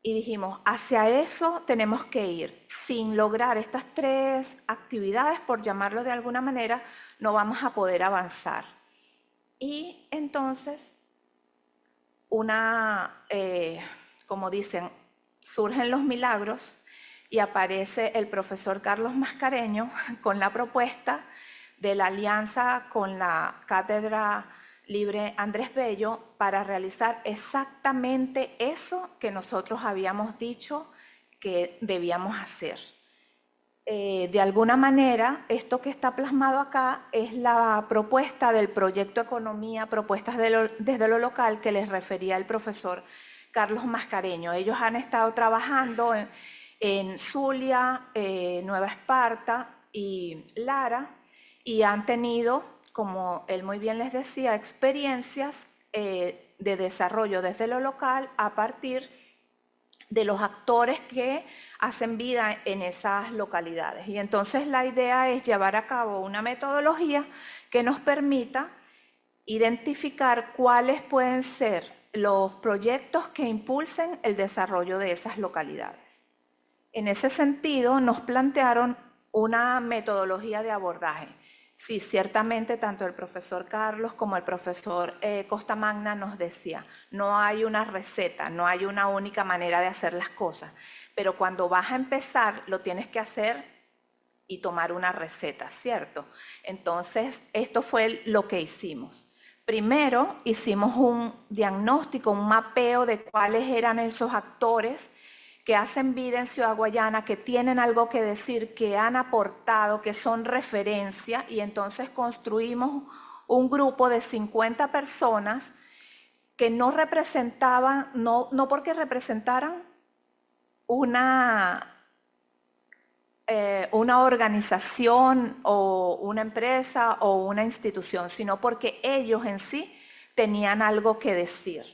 S3: y dijimos, hacia eso tenemos que ir. Sin lograr estas 3 actividades, por llamarlo de alguna manera, no vamos a poder avanzar. Y entonces, como dicen, surgen los milagros y aparece el profesor Carlos Mascareño con la propuesta de la alianza con la Cátedra Libre Andrés Bello para realizar exactamente eso que nosotros habíamos dicho que debíamos hacer. De alguna manera, esto que está plasmado acá es la propuesta del proyecto Economía, propuestas desde lo local que les refería el profesor Carlos Mascareño. Ellos han estado trabajando en Zulia, Nueva Esparta y Lara, y han tenido, como él muy bien les decía, experiencias de desarrollo desde lo local a partir de los actores que hacen vida en esas localidades. Y entonces la idea es llevar a cabo una metodología que nos permita identificar cuáles pueden ser los proyectos que impulsen el desarrollo de esas localidades. En ese sentido, nos plantearon una metodología de abordaje. Sí, ciertamente tanto el profesor Carlos como el profesor Costamagna nos decía, no hay una receta, no hay una única manera de hacer las cosas, pero cuando vas a empezar lo tienes que hacer y tomar una receta, ¿cierto? Entonces, esto fue lo que hicimos. Primero, hicimos un diagnóstico, un mapeo de cuáles eran esos actores que hacen vida en Ciudad Guayana, que tienen algo que decir, que han aportado, que son referencia, y entonces construimos un grupo de 50 personas que no representaban, no porque representaran una organización o una empresa o una institución, sino porque ellos en sí tenían algo que decir.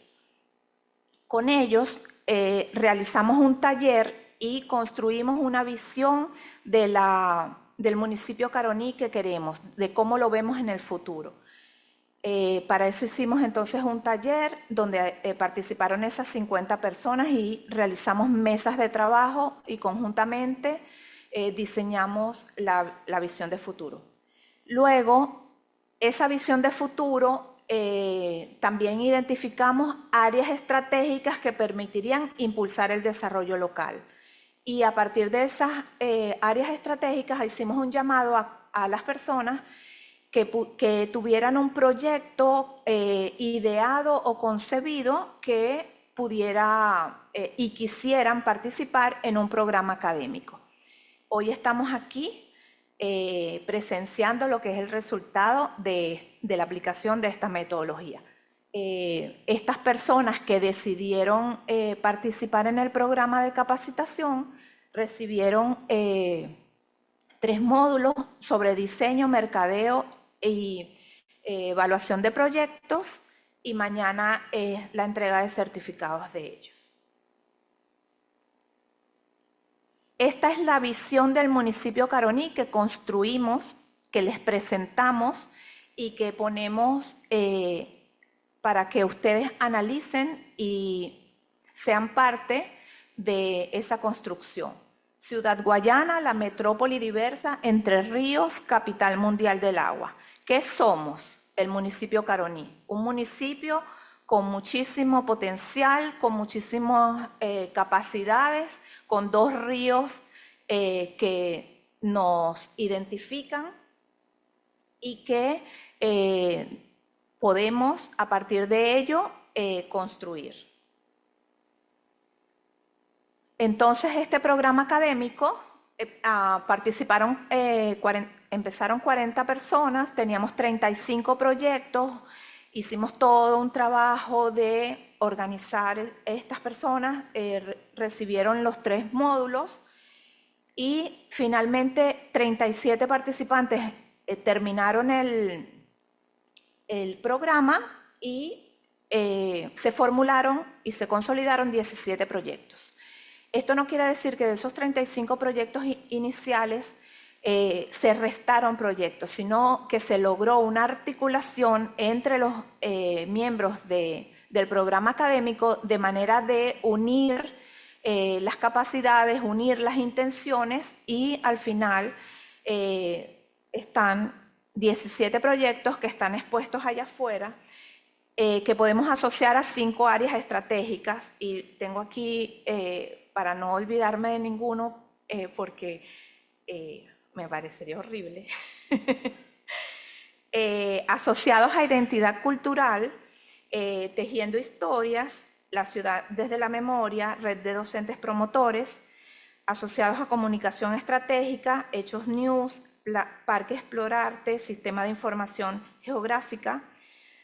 S3: Con ellos realizamos un taller y construimos una visión del municipio Caroní que queremos, de cómo lo vemos en el futuro. Para eso hicimos entonces un taller donde participaron esas 50 personas y realizamos mesas de trabajo y conjuntamente diseñamos la visión de futuro. Luego, esa visión de futuro también identificamos áreas estratégicas que permitirían impulsar el desarrollo local. Y a partir de esas áreas estratégicas hicimos un llamado a las personas que tuvieran un proyecto ideado o concebido que pudiera y quisieran participar en un programa académico. Hoy estamos aquí presenciando lo que es el resultado de la aplicación de esta metodología. Estas personas que decidieron participar en el programa de capacitación recibieron 3 módulos sobre diseño, mercadeo y evaluación de proyectos, y mañana es la entrega de certificados de ellos. Esta es la visión del municipio Caroní que construimos, que les presentamos y que ponemos para que ustedes analicen y sean parte de esa construcción. Ciudad Guayana, la metrópoli diversa, Entre Ríos, capital mundial del agua. ¿Qué somos? El municipio Caroní, un municipio con muchísimo potencial, con muchísimas capacidades, con 2 ríos que nos identifican y que podemos a partir de ello construir. Entonces, este programa académico empezaron 40 personas, teníamos 35 proyectos, hicimos todo un trabajo de organizar estas personas, recibieron los 3 módulos y finalmente 37 participantes terminaron el programa y se formularon y se consolidaron 17 proyectos. Esto no quiere decir que de esos 35 proyectos iniciales se restaron proyectos, sino que se logró una articulación entre los miembros del programa académico de manera de unir las capacidades, unir las intenciones, y al final están 17 proyectos que están expuestos allá afuera, que podemos asociar a 5 áreas estratégicas, y tengo aquí, para no olvidarme de ninguno, porque me parecería horrible, asociados a identidad cultural, tejiendo historias, la ciudad desde la memoria, red de docentes promotores, asociados a comunicación estratégica, Hechos News, Parque Explorarte, Sistema de Información Geográfica,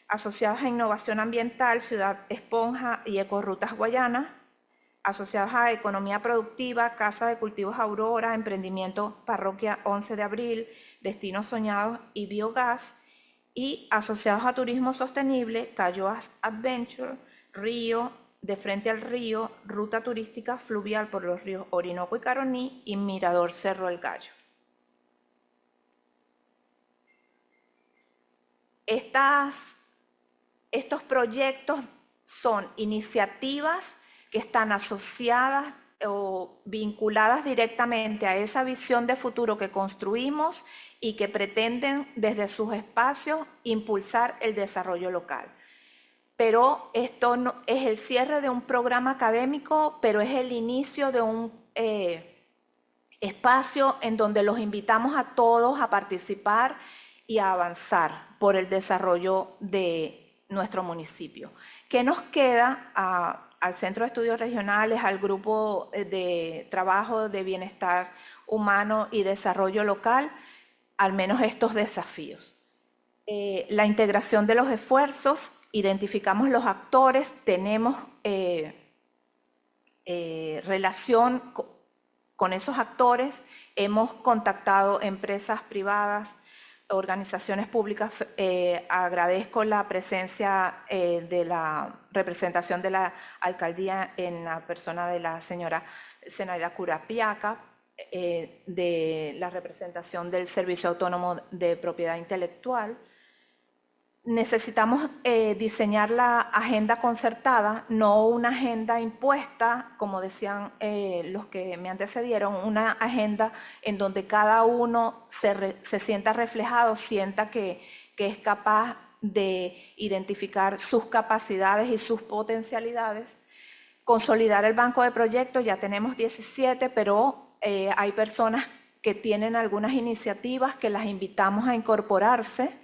S3: asociados a innovación ambiental, Ciudad Esponja y Ecorrutas Guayana, asociados a Economía Productiva, Casa de Cultivos Aurora, Emprendimiento Parroquia 11 de Abril, Destinos Soñados y Biogás, y asociados a Turismo Sostenible, Cayoas Adventure, Río, de frente al río, Ruta Turística Fluvial por los ríos Orinoco y Caroní y Mirador Cerro El Gallo. Estos proyectos son iniciativas que están asociadas o vinculadas directamente a esa visión de futuro que construimos y que pretenden desde sus espacios impulsar el desarrollo local. Pero esto no, es el cierre de un programa académico, pero es el inicio de un espacio en donde los invitamos a todos a participar y a avanzar por el desarrollo de nuestro municipio. ¿Qué nos queda al Centro de Estudios Regionales, al Grupo de Trabajo de Bienestar Humano y Desarrollo Local? Al menos estos desafíos. La integración de los esfuerzos, identificamos los actores, tenemos relación con esos actores, hemos contactado empresas privadas, organizaciones públicas. Agradezco la presencia de la representación de la alcaldía en la persona de la señora Zenaida Curapiaca, de la representación del Servicio Autónomo de Propiedad Intelectual. Necesitamos diseñar la agenda concertada, no una agenda impuesta, como decían los que me antecedieron, una agenda en donde cada uno se sienta reflejado, sienta que es capaz de identificar sus capacidades y sus potencialidades. Consolidar el banco de proyectos, ya tenemos 17, pero hay personas que tienen algunas iniciativas que las invitamos a incorporarse,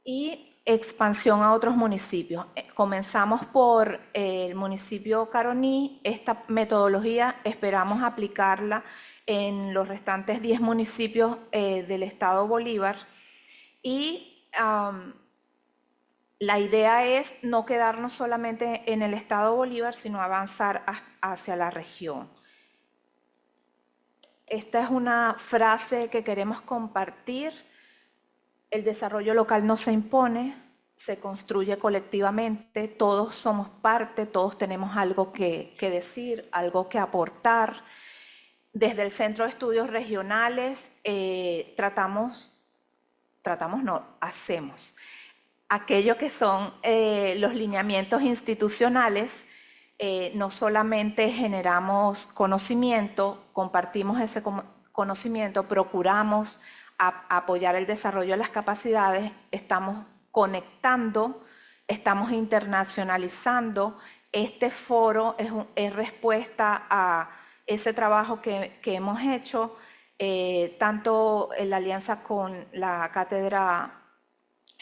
S3: y expansión a otros municipios. Comenzamos por el municipio Caroní. Esta metodología esperamos aplicarla en los restantes 10 municipios del estado Bolívar, y la idea es no quedarnos solamente en el estado Bolívar, sino avanzar hacia la región. Esta es una frase que queremos compartir. El desarrollo local no se impone, se construye colectivamente, todos somos parte, todos tenemos algo que decir, algo que aportar. Desde el Centro de Estudios Regionales hacemos aquello que son los lineamientos institucionales. No solamente generamos conocimiento, compartimos ese conocimiento, procuramos apoyar el desarrollo de las capacidades, estamos conectando, estamos internacionalizando. Este foro es respuesta a ese trabajo que hemos hecho, tanto en la alianza con la Cátedra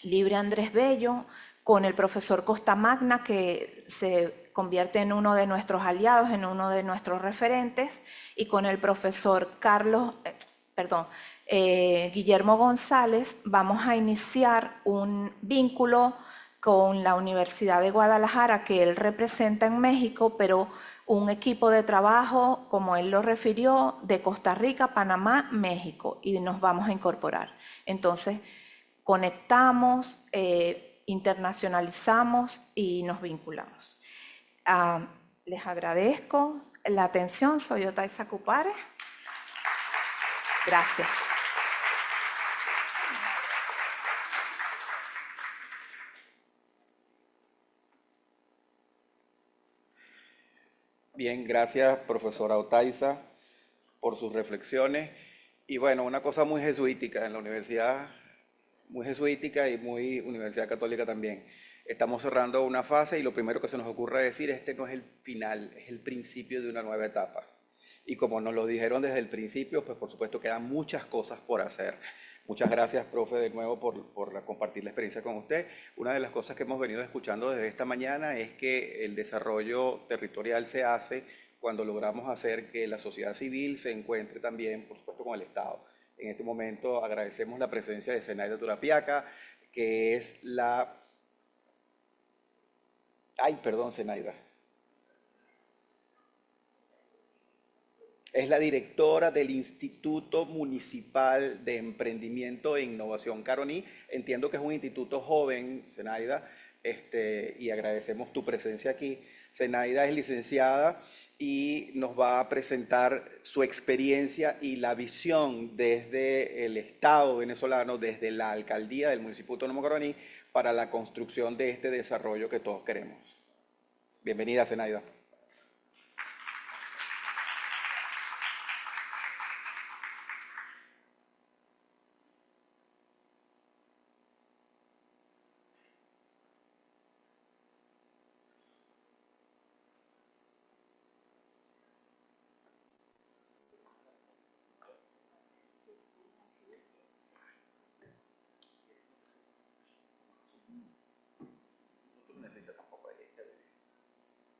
S3: Libre Andrés Bello, con el profesor Costamagna, que se convierte en uno de nuestros aliados, en uno de nuestros referentes, y con el profesor Guillermo González. Vamos a iniciar un vínculo con la Universidad de Guadalajara, que él representa en México, pero un equipo de trabajo, como él lo refirió, de Costa Rica, Panamá, México, y nos vamos a incorporar. Entonces, conectamos, internacionalizamos y nos vinculamos. Les agradezco la atención. Soy Otaisa Cupare. Gracias.
S2: Bien, gracias, profesora Otaisa, por sus reflexiones. Y bueno, una cosa muy jesuítica en la universidad, muy jesuítica y muy Universidad Católica también. Estamos cerrando una fase y lo primero que se nos ocurre decir, este no es el final, es el principio de una nueva etapa. Y como nos lo dijeron desde el principio, pues por supuesto quedan muchas cosas por hacer. Muchas gracias, profe, de nuevo por compartir la experiencia con usted. Una de las cosas que hemos venido escuchando desde esta mañana es que el desarrollo territorial se hace cuando logramos hacer que la sociedad civil se encuentre también, por supuesto, con el Estado. En este momento agradecemos la presencia de Zenaida Curapiaca, que es la... Ay, perdón, Zenaida. es la directora del Instituto Municipal de Emprendimiento e Innovación Caroní. Entiendo que es un instituto joven, Zenaida, y agradecemos tu presencia aquí. Zenaida es licenciada y nos va a presentar su experiencia y la visión desde el Estado venezolano, desde la alcaldía del municipio autónomo Caroní, para la construcción de este desarrollo que todos queremos. Bienvenida, Zenaida.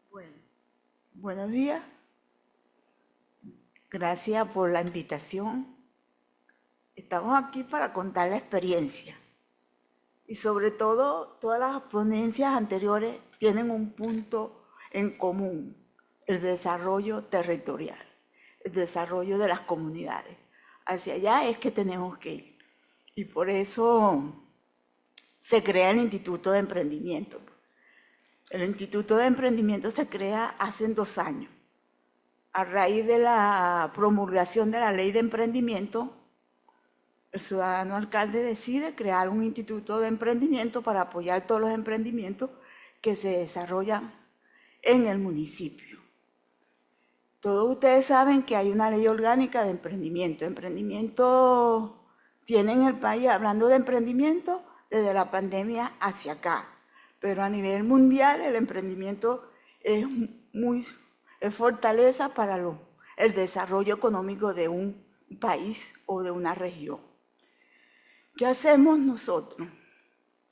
S4: Bueno, buenos días. Gracias por la invitación. Estamos aquí para contar la experiencia. Y sobre todo, todas las ponencias anteriores tienen un punto en común: el desarrollo territorial, el desarrollo de las comunidades. Hacia allá es que tenemos que ir. Y por eso se crea el Instituto de Emprendimiento. El Instituto de Emprendimiento se crea hace 2 años. A raíz de la promulgación de la Ley de Emprendimiento, el ciudadano alcalde decide crear un Instituto de Emprendimiento para apoyar todos los emprendimientos que se desarrollan en el municipio. Todos ustedes saben que hay una ley orgánica de emprendimiento. Emprendimiento tiene en el país, hablando de emprendimiento, desde la pandemia hacia acá. Pero a nivel mundial el emprendimiento es fortaleza para el desarrollo económico de un país o de una región. ¿Qué hacemos nosotros?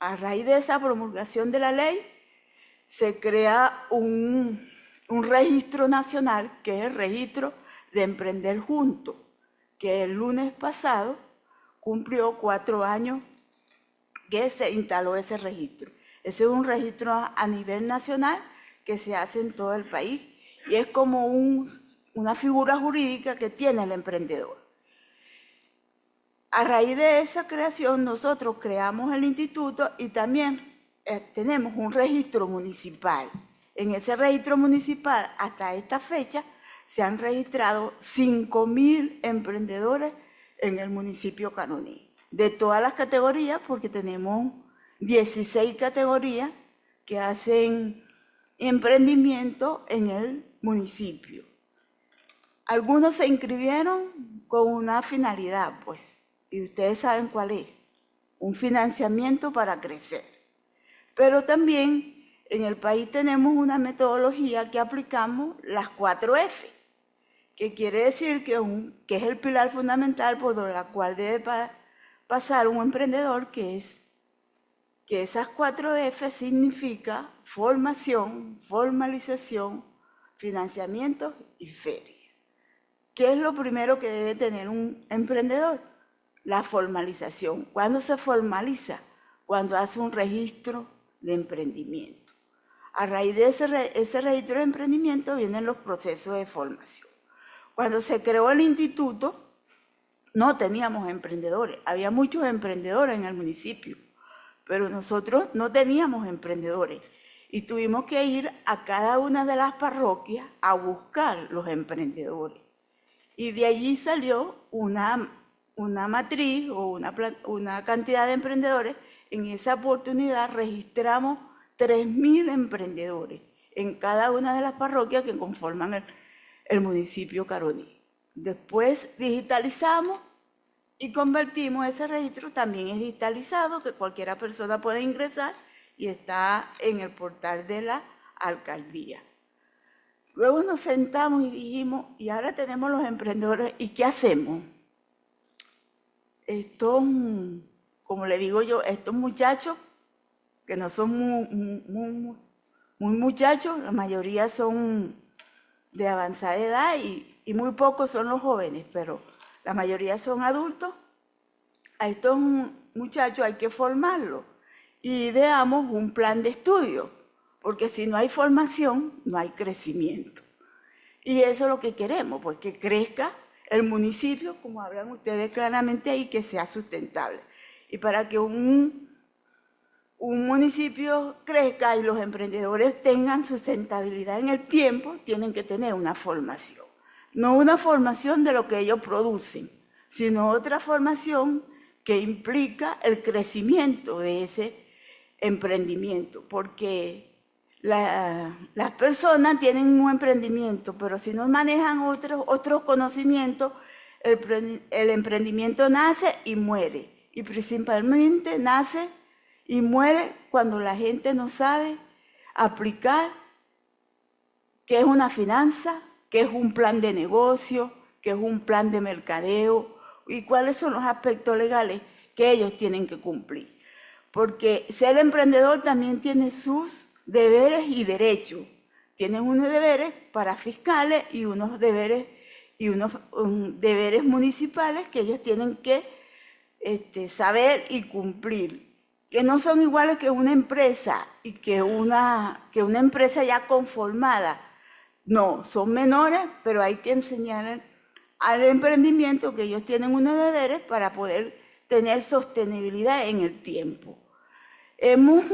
S4: A raíz de esa promulgación de la ley, se crea un registro nacional, que es el registro de Emprender Juntos, que el lunes pasado cumplió 4 años que se instaló ese registro. Ese es un registro a nivel nacional que se hace en todo el país y es como una figura jurídica que tiene el emprendedor. A raíz de esa creación, nosotros creamos el instituto y también tenemos un registro municipal. En ese registro municipal, hasta esta fecha, se han registrado 5.000 emprendedores en el municipio Caroní, de todas las categorías, porque tenemos 16 categorías que hacen emprendimiento en el municipio. Algunos se inscribieron con una finalidad, pues, y ustedes saben cuál es: un financiamiento para crecer. Pero también en el país tenemos una metodología que aplicamos, las 4F, que quiere decir que es el pilar fundamental por la cual debe pasar un emprendedor, que esas 4F significa formación, formalización, financiamiento y feria. ¿Qué es lo primero que debe tener un emprendedor? La formalización. ¿Cuándo se formaliza? Cuando hace un registro de emprendimiento. A raíz de ese registro de emprendimiento vienen los procesos de formación. Cuando se creó el instituto, no teníamos emprendedores. Había muchos emprendedores en el municipio, pero nosotros no teníamos emprendedores y tuvimos que ir a cada una de las parroquias a buscar los emprendedores. Y de allí salió una matriz o una cantidad de emprendedores. En esa oportunidad registramos 3.000 emprendedores en cada una de las parroquias que conforman el municipio Caroní. Después digitalizamos y convertimos ese registro, también es digitalizado, que cualquiera persona puede ingresar y está en el portal de la alcaldía. Luego nos sentamos y dijimos, y ahora tenemos los emprendedores, ¿y qué hacemos? Estos, como le digo yo, estos muchachos, que no son muy muchachos, la mayoría son de avanzada edad y muy pocos son los jóvenes, pero la mayoría son adultos. A estos muchachos hay que formarlos y ideamos un plan de estudio, porque si no hay formación, no hay crecimiento. Y eso es lo que queremos, pues que crezca el municipio, como hablan ustedes claramente ahí, que sea sustentable. Y para que un municipio crezca y los emprendedores tengan sustentabilidad en el tiempo, tienen que tener una formación. No una formación de lo que ellos producen, sino otra formación que implica el crecimiento de ese emprendimiento, porque las personas tienen un emprendimiento, pero si no manejan otros conocimientos, el emprendimiento nace y muere. Y principalmente nace y muere cuando la gente no sabe aplicar qué es una finanza, qué es un plan de negocio, qué es un plan de mercadeo y cuáles son los aspectos legales que ellos tienen que cumplir. Porque ser emprendedor también tiene sus deberes y derechos. Tienen unos deberes para fiscales y unos deberes municipales que ellos tienen que saber y cumplir, que no son iguales que una empresa y que una empresa ya conformada. No, son menores, pero hay que enseñar al emprendimiento que ellos tienen unos deberes para poder tener sostenibilidad en el tiempo. Hemos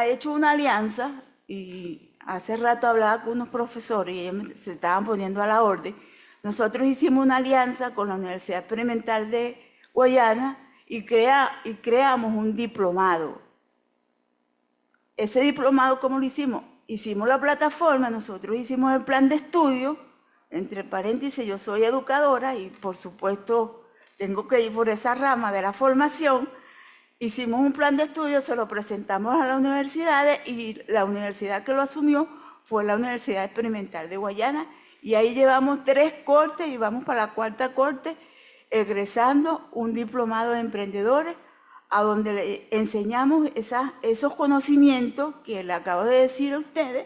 S4: hecho una alianza y hace rato hablaba con unos profesores y ellos se estaban poniendo a la orden. Nosotros hicimos una alianza con la Universidad Experimental de Guayana y creamos un diplomado. Ese diplomado, ¿cómo lo hicimos? Hicimos la plataforma, nosotros hicimos el plan de estudio, entre paréntesis, yo soy educadora y por supuesto tengo que ir por esa rama de la formación. Hicimos un plan de estudio, se lo presentamos a las universidades y la universidad que lo asumió fue la Universidad Experimental de Guayana y ahí llevamos 3 cortes y vamos para la 4ª corte egresando un diplomado de emprendedores a donde le enseñamos esos conocimientos que le acabo de decir a ustedes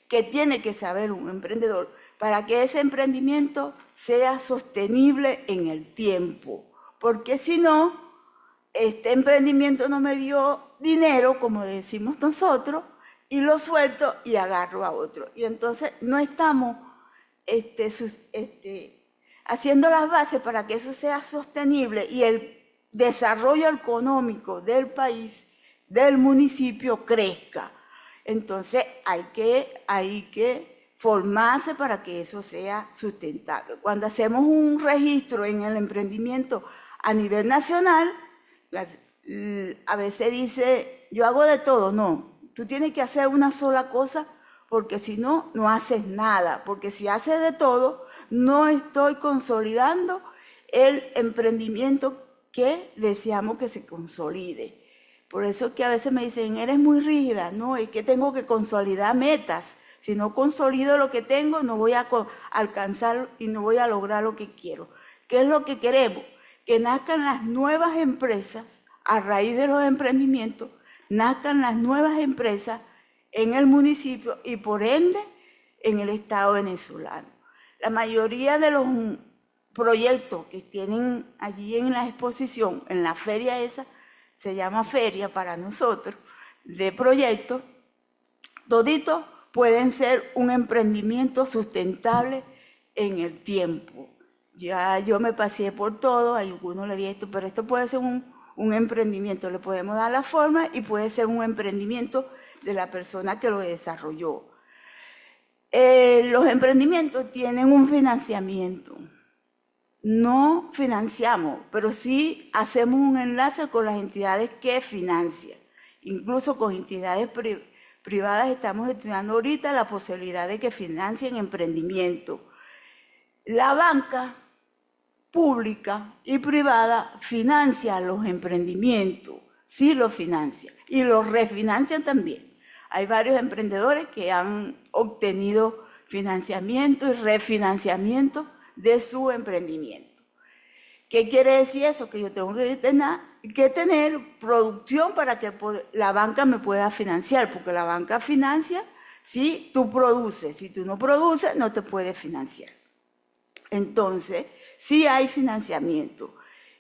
S4: que tiene que saber un emprendedor para que ese emprendimiento sea sostenible en el tiempo. Porque si no, este emprendimiento no me dio dinero, como decimos nosotros, y lo suelto y agarro a otro. Y entonces no estamos haciendo las bases para que eso sea sostenible y el desarrollo económico del país, del municipio, crezca. Entonces hay que formarse para que eso sea sustentable. Cuando hacemos un registro en el emprendimiento a nivel nacional, a veces dice, yo hago de todo. No, tú tienes que hacer una sola cosa porque si no, no haces nada. Porque si haces de todo, no estoy consolidando el emprendimiento que deseamos que se consolide. Por eso que a veces me dicen, eres muy rígida. No, es que tengo que consolidar metas. Si no consolido lo que tengo, no voy a alcanzar y no voy a lograr lo que quiero. ¿Qué es lo que queremos? Que nazcan las nuevas empresas, a raíz de los emprendimientos, nazcan las nuevas empresas en el municipio y por ende en el Estado venezolano. La mayoría de los proyectos que tienen allí en la exposición, en la feria esa, se llama feria para nosotros, de proyectos, toditos pueden ser un emprendimiento sustentable en el tiempo. Ya yo me pasé por todo, a algunos le dije esto, pero esto puede ser un emprendimiento, le podemos dar la forma y puede ser un emprendimiento de la persona que lo desarrolló. Los emprendimientos tienen un financiamiento. No financiamos, pero sí hacemos un enlace con las entidades que financian. Incluso con entidades privadas estamos estudiando ahorita la posibilidad de que financien emprendimientos. La banca pública y privada financia los emprendimientos, sí los financia y los refinancian también. Hay varios emprendedores que han obtenido financiamiento y refinanciamiento de su emprendimiento. ¿Qué quiere decir eso? Que yo tengo que tener producción para que la banca me pueda financiar, porque la banca financia si tú produces. Si tú no produces, no te puede financiar. Entonces, sí hay financiamiento,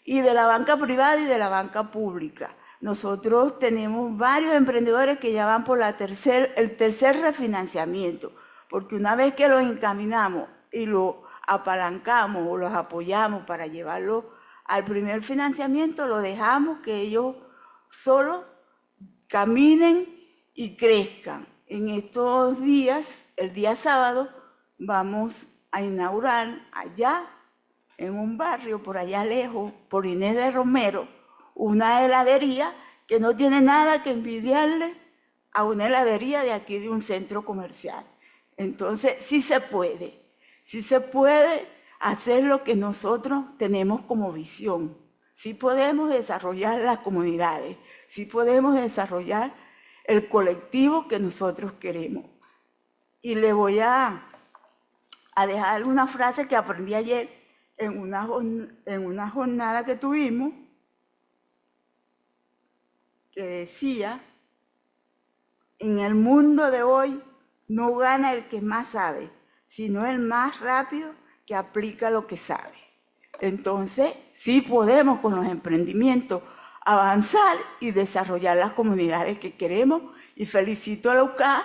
S4: y de la banca privada y de la banca pública. Nosotros tenemos varios emprendedores que ya van por el tercer refinanciamiento, porque una vez que los encaminamos y los apalancamos o los apoyamos para llevarlo al primer financiamiento, lo dejamos que ellos solos caminen y crezcan. En estos días, el día sábado, vamos a inaugurar allá, en un barrio por allá lejos, por Inés de Romero, una heladería que no tiene nada que envidiarle a una heladería de aquí de un centro comercial. Entonces, sí se puede hacer lo que nosotros tenemos como visión. Sí podemos desarrollar las comunidades, sí podemos desarrollar el colectivo que nosotros queremos. Y le voy a dejar una frase que aprendí ayer en una jornada que tuvimos, que decía: en el mundo de hoy no gana el que más sabe, sino el más rápido que aplica lo que sabe. Entonces, sí podemos con los emprendimientos avanzar y desarrollar las comunidades que queremos, y felicito a la UCA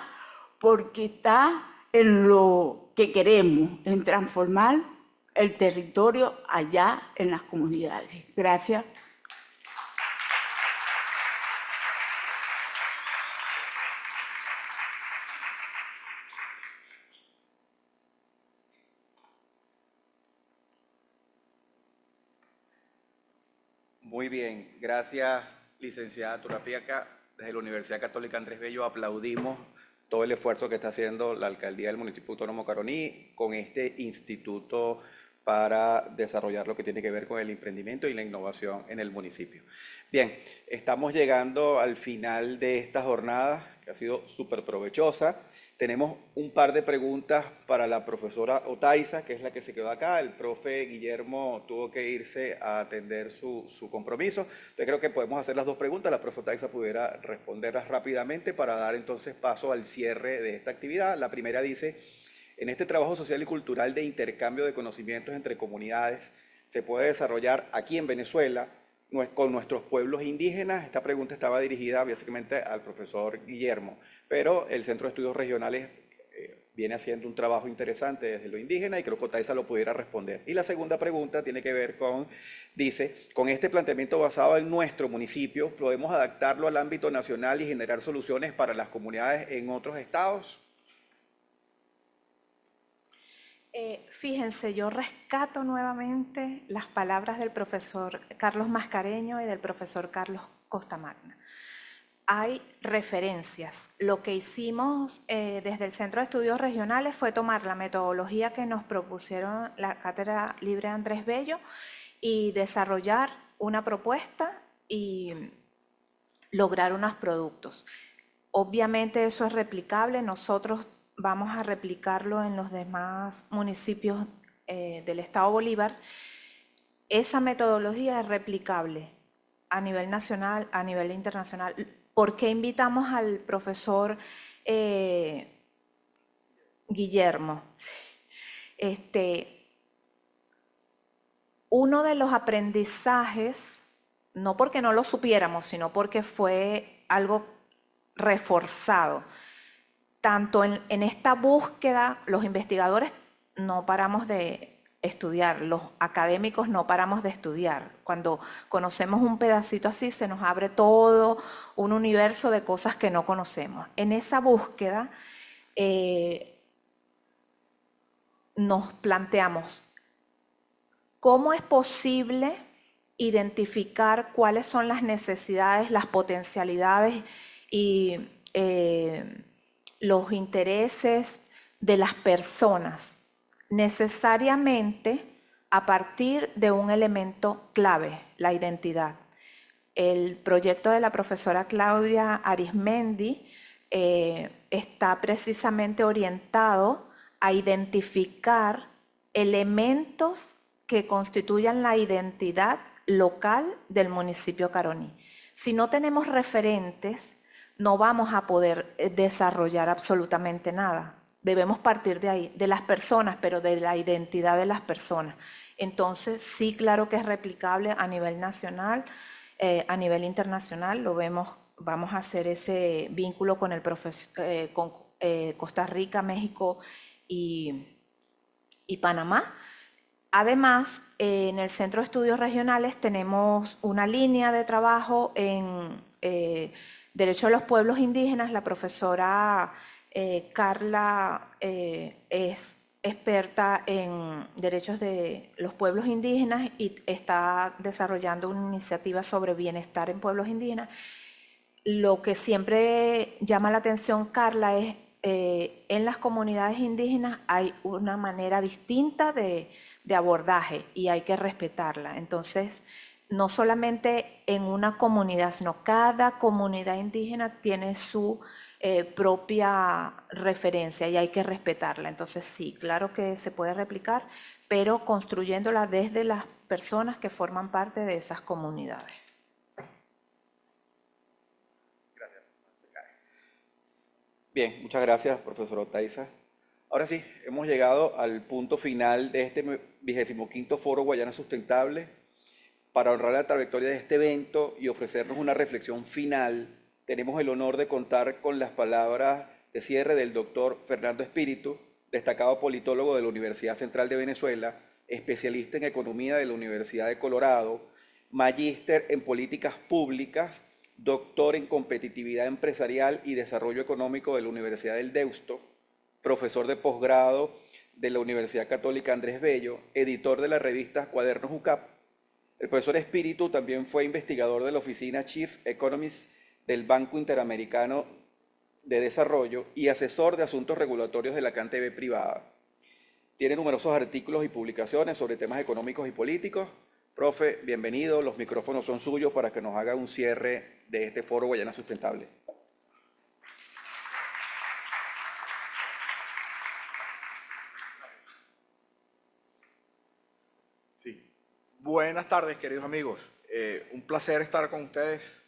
S4: porque está en lo que queremos, en transformar el territorio allá en las comunidades. Gracias.
S2: Muy bien, gracias, licenciada Turapiaca. Desde la Universidad Católica Andrés Bello aplaudimos todo el esfuerzo que está haciendo la Alcaldía del Municipio Autónomo Caroní con este instituto para desarrollar lo que tiene que ver con el emprendimiento y la innovación en el municipio. Bien, estamos llegando al final de esta jornada, que ha sido súper provechosa. Tenemos un par de preguntas para la profesora Otaiza, que es la que se quedó acá. El profe Guillermo tuvo que irse a atender su compromiso. Entonces creo que podemos hacer las dos preguntas. La profe Otaiza pudiera responderlas rápidamente para dar entonces paso al cierre de esta actividad. La primera dice: en este trabajo social y cultural de intercambio de conocimientos entre comunidades, ¿se puede desarrollar aquí en Venezuela con nuestros pueblos indígenas? Esta pregunta estaba dirigida básicamente al profesor Guillermo, pero el Centro de Estudios Regionales viene haciendo un trabajo interesante desde lo indígena y creo que Otaiza lo pudiera responder. Y la segunda pregunta tiene que ver con, dice: con este planteamiento basado en nuestro municipio, ¿podemos adaptarlo al ámbito nacional y generar soluciones para las comunidades en otros estados?
S3: Fíjense, yo rescato nuevamente las palabras del profesor Carlos Mascareño y del profesor Carlos Costamagna. Hay referencias. Lo que hicimos desde el Centro de Estudios Regionales fue tomar la metodología que nos propusieron la Cátedra Libre Andrés Bello y desarrollar una propuesta y lograr unos productos. Obviamente eso es replicable. Nosotros vamos a replicarlo en los demás municipios del Estado Bolívar. Esa metodología es replicable a nivel nacional, a nivel internacional. ¿Por qué invitamos al profesor Guillermo? Uno de los aprendizajes, no porque no lo supiéramos, sino porque fue algo reforzado. Tanto en esta búsqueda, los investigadores no paramos de estudiar, los académicos no paramos de estudiar. Cuando conocemos un pedacito así, se nos abre todo un universo de cosas que no conocemos. En esa búsqueda nos planteamos cómo es posible identificar cuáles son las necesidades, las potencialidades y los intereses de las personas, necesariamente a partir de un elemento clave, la identidad. El proyecto de la profesora Claudia Arismendi está precisamente orientado a identificar elementos que constituyan la identidad local del municipio Caroní. Si no tenemos referentes, no vamos a poder desarrollar absolutamente nada. Debemos partir de ahí, de las personas, pero de la identidad de las personas. Entonces, sí, claro que es replicable a nivel nacional, a nivel internacional, lo vemos, vamos a hacer ese vínculo con Costa Rica, México y Panamá. Además, en el Centro de Estudios Regionales tenemos una línea de trabajo en Derecho de los Pueblos Indígenas. La profesora Carla es experta en derechos de los pueblos indígenas y está desarrollando una iniciativa sobre bienestar en pueblos indígenas. Lo que siempre llama la atención, Carla, es en las comunidades indígenas hay una manera distinta de abordaje y hay que respetarla. Entonces, no solamente en una comunidad, sino cada comunidad indígena tiene su propia referencia y hay que respetarla. Entonces, sí, claro que se puede replicar, pero construyéndola desde las personas que forman parte de esas comunidades.
S2: Bien, muchas gracias, profesor Otaiza. Ahora sí, hemos llegado al punto final de este 25º Foro Guayana Sustentable. Para honrar la trayectoria de este evento y ofrecernos una reflexión final, tenemos el honor de contar con las palabras de cierre del doctor Fernando Espíritu, destacado politólogo de la Universidad Central de Venezuela, especialista en economía de la Universidad de Colorado, magíster en políticas públicas, doctor en competitividad empresarial y desarrollo económico de la Universidad del Deusto, profesor de posgrado de la Universidad Católica Andrés Bello, editor de la revista Cuadernos UCAP. El profesor Espíritu también fue investigador de la oficina Chief Economist del Banco Interamericano de Desarrollo y asesor de asuntos regulatorios de la CanTV privada. Tiene numerosos artículos y publicaciones sobre temas económicos y políticos. Profe, bienvenido, los micrófonos son suyos para que nos haga un cierre de este Foro Guayana Sustentable.
S5: Sí. Buenas tardes, queridos amigos. Un placer estar con ustedes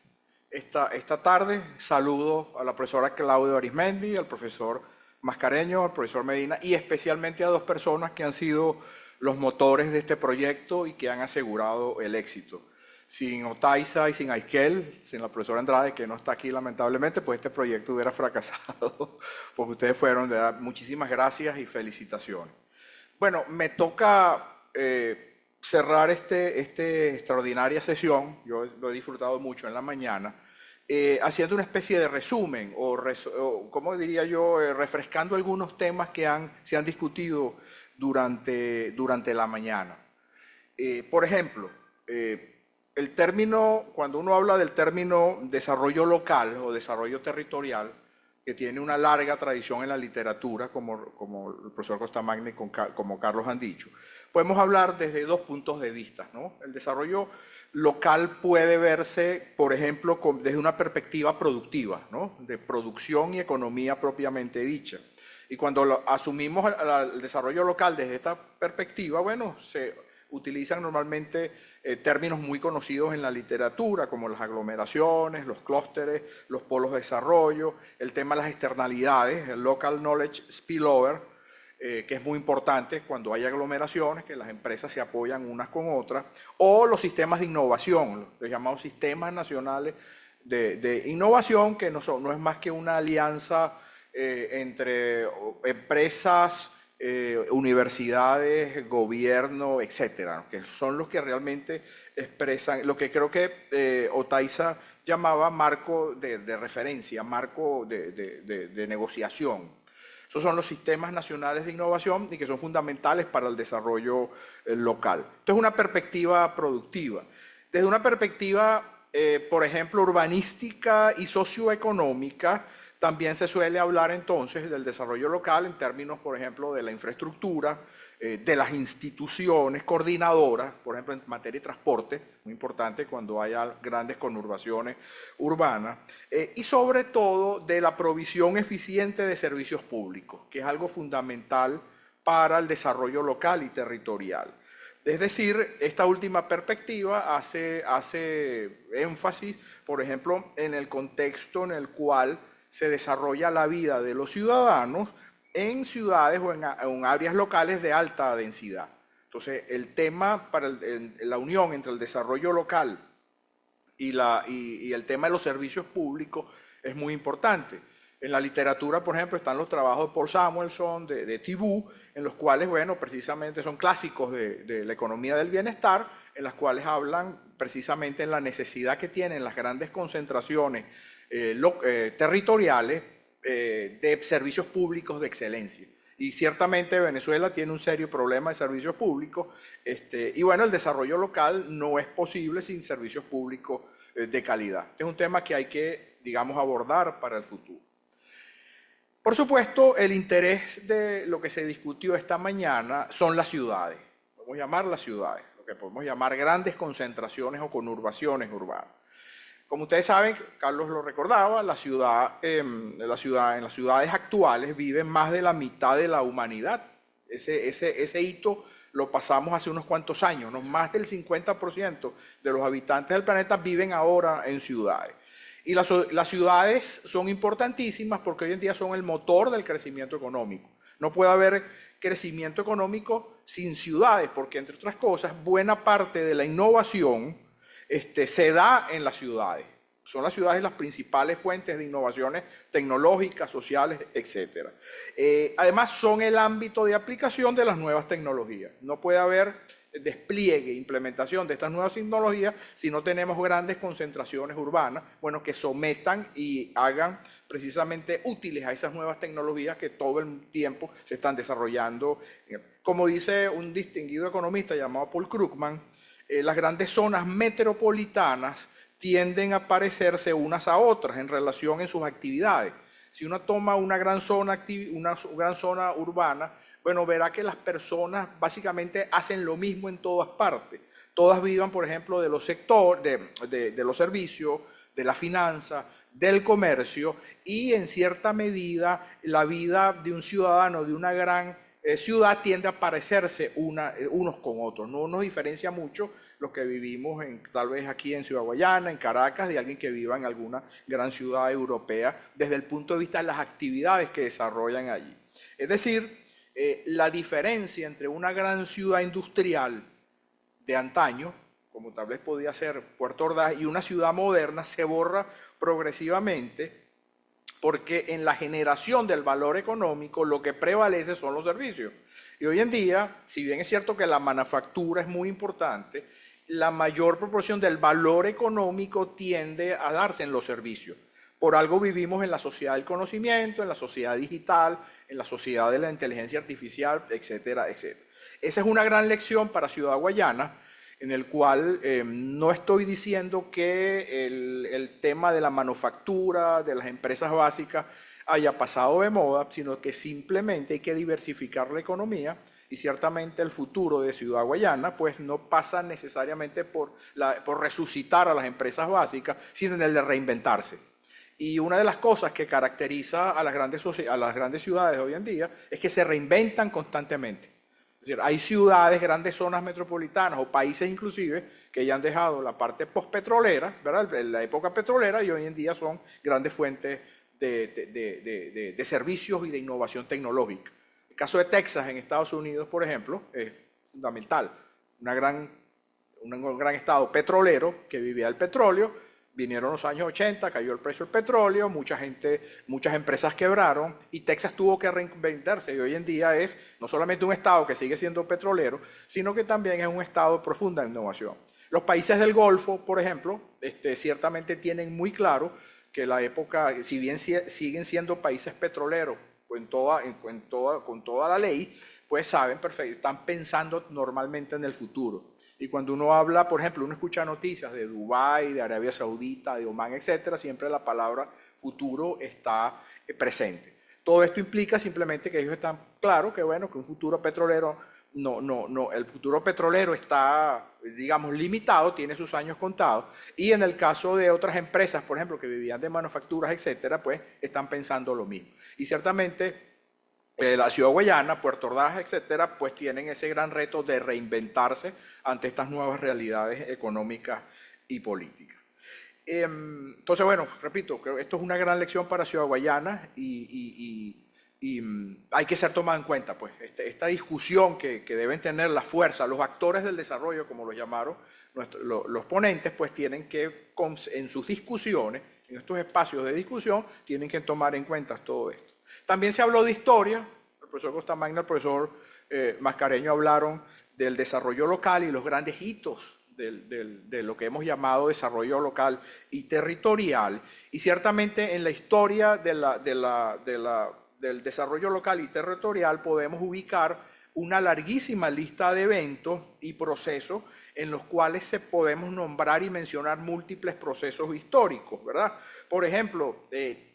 S5: esta tarde. Saludo a la profesora Claudia Arismendi, al profesor Mascareño, al profesor Medina y especialmente a dos personas que han sido los motores de este proyecto y que han asegurado el éxito. Sin Otaiza y sin Aisquel, sin la profesora Andrade, que no está aquí lamentablemente, pues este proyecto hubiera fracasado, porque ustedes fueron, de verdad, muchísimas gracias y felicitaciones. Bueno, me toca cerrar esta extraordinaria sesión, yo lo he disfrutado mucho en la mañana, haciendo una especie de resumen, o ¿cómo diría yo?, refrescando algunos temas que se han discutido durante la mañana. Por ejemplo, el término, cuando uno habla del término desarrollo local o desarrollo territorial, que tiene una larga tradición en la literatura, como el profesor Costamagna y como Carlos han dicho, podemos hablar desde dos puntos de vista, ¿no? El desarrollo local puede verse, por ejemplo, desde una perspectiva productiva, ¿no? De producción y economía propiamente dicha. Y cuando asumimos el desarrollo local desde esta perspectiva, bueno, se utilizan normalmente términos muy conocidos en la literatura, como las aglomeraciones, los clústeres, los polos de desarrollo, el tema de las externalidades, el local knowledge spillover, que es muy importante cuando hay aglomeraciones, que las empresas se apoyan unas con otras, o los sistemas de innovación, los llamados sistemas nacionales de innovación, que no es más que una alianza entre empresas, universidades, gobierno, etcétera, que son los que realmente expresan lo que creo que Otaiza llamaba marco de referencia, marco de negociación. Esos son los sistemas nacionales de innovación y que son fundamentales para el desarrollo local. Esto es una perspectiva productiva. Desde una perspectiva, por ejemplo, urbanística y socioeconómica, también se suele hablar entonces del desarrollo local en términos, por ejemplo, de la infraestructura, de las instituciones coordinadoras, por ejemplo, en materia de transporte, muy importante cuando haya grandes conurbaciones urbanas, y sobre todo de la provisión eficiente de servicios públicos, que es algo fundamental para el desarrollo local y territorial. Es decir, esta última perspectiva hace énfasis, por ejemplo, en el contexto en el cual se desarrolla la vida de los ciudadanos en ciudades o en áreas locales de alta densidad. Entonces, el tema para la unión entre el desarrollo local y el tema de los servicios públicos es muy importante. En la literatura, por ejemplo, están los trabajos de Paul Samuelson, de Thibault, en los cuales, bueno, precisamente son clásicos de la economía del bienestar, en las cuales hablan precisamente en la necesidad que tienen las grandes concentraciones territoriales de servicios públicos de excelencia. Y ciertamente Venezuela tiene un serio problema de servicios públicos, y bueno, el desarrollo local no es posible sin servicios públicos de calidad. Este es un tema que hay que, digamos, abordar para el futuro. Por supuesto, el interés de lo que se discutió esta mañana son las ciudades. Podemos llamar las ciudades, lo que podemos llamar grandes concentraciones o conurbaciones urbanas. Como ustedes saben, Carlos lo recordaba, en las ciudades actuales viven más de la mitad de la humanidad. Ese hito lo pasamos hace unos cuantos años, ¿no? Más del 50% de los habitantes del planeta viven ahora en ciudades. Y las ciudades son importantísimas porque hoy en día son el motor del crecimiento económico. No puede haber crecimiento económico sin ciudades, porque entre otras cosas, buena parte de la innovación se da en las ciudades. Son las ciudades las principales fuentes de innovaciones tecnológicas, sociales, etc. Además, son el ámbito de aplicación de las nuevas tecnologías. No puede haber despliegue, implementación de estas nuevas tecnologías si no tenemos grandes concentraciones urbanas, bueno, que sometan y hagan precisamente útiles a esas nuevas tecnologías que todo el tiempo se están desarrollando. Como dice un distinguido economista llamado Paul Krugman, las grandes zonas metropolitanas tienden a parecerse unas a otras en relación en sus actividades. Si uno toma una gran zona urbana, bueno, verá que las personas básicamente hacen lo mismo en todas partes. Todas vivan, por ejemplo, de los sectores, de los servicios, de la finanza, del comercio, y en cierta medida la vida de un ciudadano de una gran ciudad tiende a parecerse unos con otros. No nos diferencia mucho los que vivimos tal vez aquí en Ciudad Guayana, en Caracas, de alguien que viva en alguna gran ciudad europea, desde el punto de vista de las actividades que desarrollan allí. Es decir, la diferencia entre una gran ciudad industrial de antaño, como tal vez podía ser Puerto Ordaz, y una ciudad moderna se borra progresivamente, porque en la generación del valor económico lo que prevalece son los servicios. Y hoy en día, si bien es cierto que la manufactura es muy importante, la mayor proporción del valor económico tiende a darse en los servicios. Por algo vivimos en la sociedad del conocimiento, en la sociedad digital, en la sociedad de la inteligencia artificial, etcétera, etcétera. Esa es una gran lección para Ciudad Guayana, en el cual no estoy diciendo que el tema de la manufactura, de las empresas básicas, haya pasado de moda, sino que simplemente hay que diversificar la economía, y ciertamente el futuro de Ciudad Guayana pues no pasa necesariamente por resucitar a las empresas básicas, sino en el de reinventarse. Y una de las cosas que caracteriza a las grandes ciudades hoy en día es que se reinventan constantemente. Es decir, hay ciudades, grandes zonas metropolitanas o países inclusive que ya han dejado la parte postpetrolera, ¿verdad? En la época petrolera, y hoy en día son grandes fuentes de servicios y de innovación tecnológica. El caso de Texas en Estados Unidos, por ejemplo, es fundamental. Un gran estado petrolero que vivía del petróleo. Vinieron los años 80, cayó el precio del petróleo, muchas empresas quebraron y Texas tuvo que reinventarse, y hoy en día es no solamente un estado que sigue siendo petrolero, sino que también es un estado de profunda innovación. Los países del Golfo, por ejemplo, ciertamente tienen muy claro que la época, si bien siguen siendo países petroleros con toda la ley, pues saben perfecto, están pensando normalmente en el futuro. Y cuando uno habla, por ejemplo, uno escucha noticias de Dubái, de Arabia Saudita, de Omán, etcétera, siempre la palabra futuro está presente. Todo esto implica simplemente que ellos están claros que, bueno, que un futuro petrolero, el futuro petrolero está, digamos, limitado, tiene sus años contados, y en el caso de otras empresas, por ejemplo, que vivían de manufacturas, etcétera, pues están pensando lo mismo. Y ciertamente la Ciudad Guayana, Puerto Ordaz, etcétera, pues tienen ese gran reto de reinventarse ante estas nuevas realidades económicas y políticas. Entonces, bueno, repito, creo que esto es una gran lección para Ciudad Guayana y hay que ser tomada en cuenta, pues, esta discusión que deben tener las fuerzas, los actores del desarrollo, como lo llamaron los ponentes, pues tienen que, en sus discusiones, en estos espacios de discusión, tienen que tomar en cuenta todo esto. También se habló de historia, el profesor Costamagna, el profesor Mascareño hablaron del desarrollo local y los grandes hitos de lo que hemos llamado desarrollo local y territorial. Y ciertamente en la historia del desarrollo local y territorial podemos ubicar una larguísima lista de eventos y procesos en los cuales podemos nombrar y mencionar múltiples procesos históricos, ¿verdad? Por ejemplo,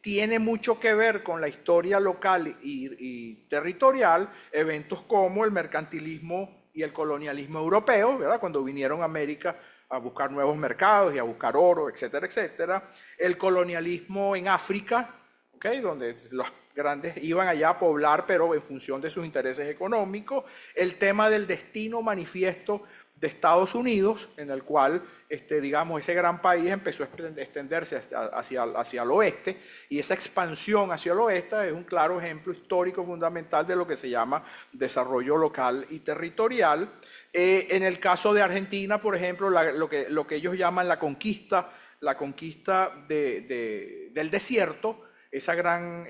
S5: tiene mucho que ver con la historia local y territorial eventos como el mercantilismo y el colonialismo europeo, ¿verdad? Cuando vinieron a América a buscar nuevos mercados y a buscar oro, etcétera, etcétera. El colonialismo en África, ¿okay? Donde los grandes iban allá a poblar, pero en función de sus intereses económicos. El tema del destino manifiesto de Estados Unidos, en el cual, digamos, ese gran país empezó a extenderse hacia el oeste, y esa expansión hacia el oeste es un claro ejemplo histórico fundamental de lo que se llama desarrollo local y territorial. En el caso de Argentina, por ejemplo, lo que ellos llaman la conquista del desierto, esa gran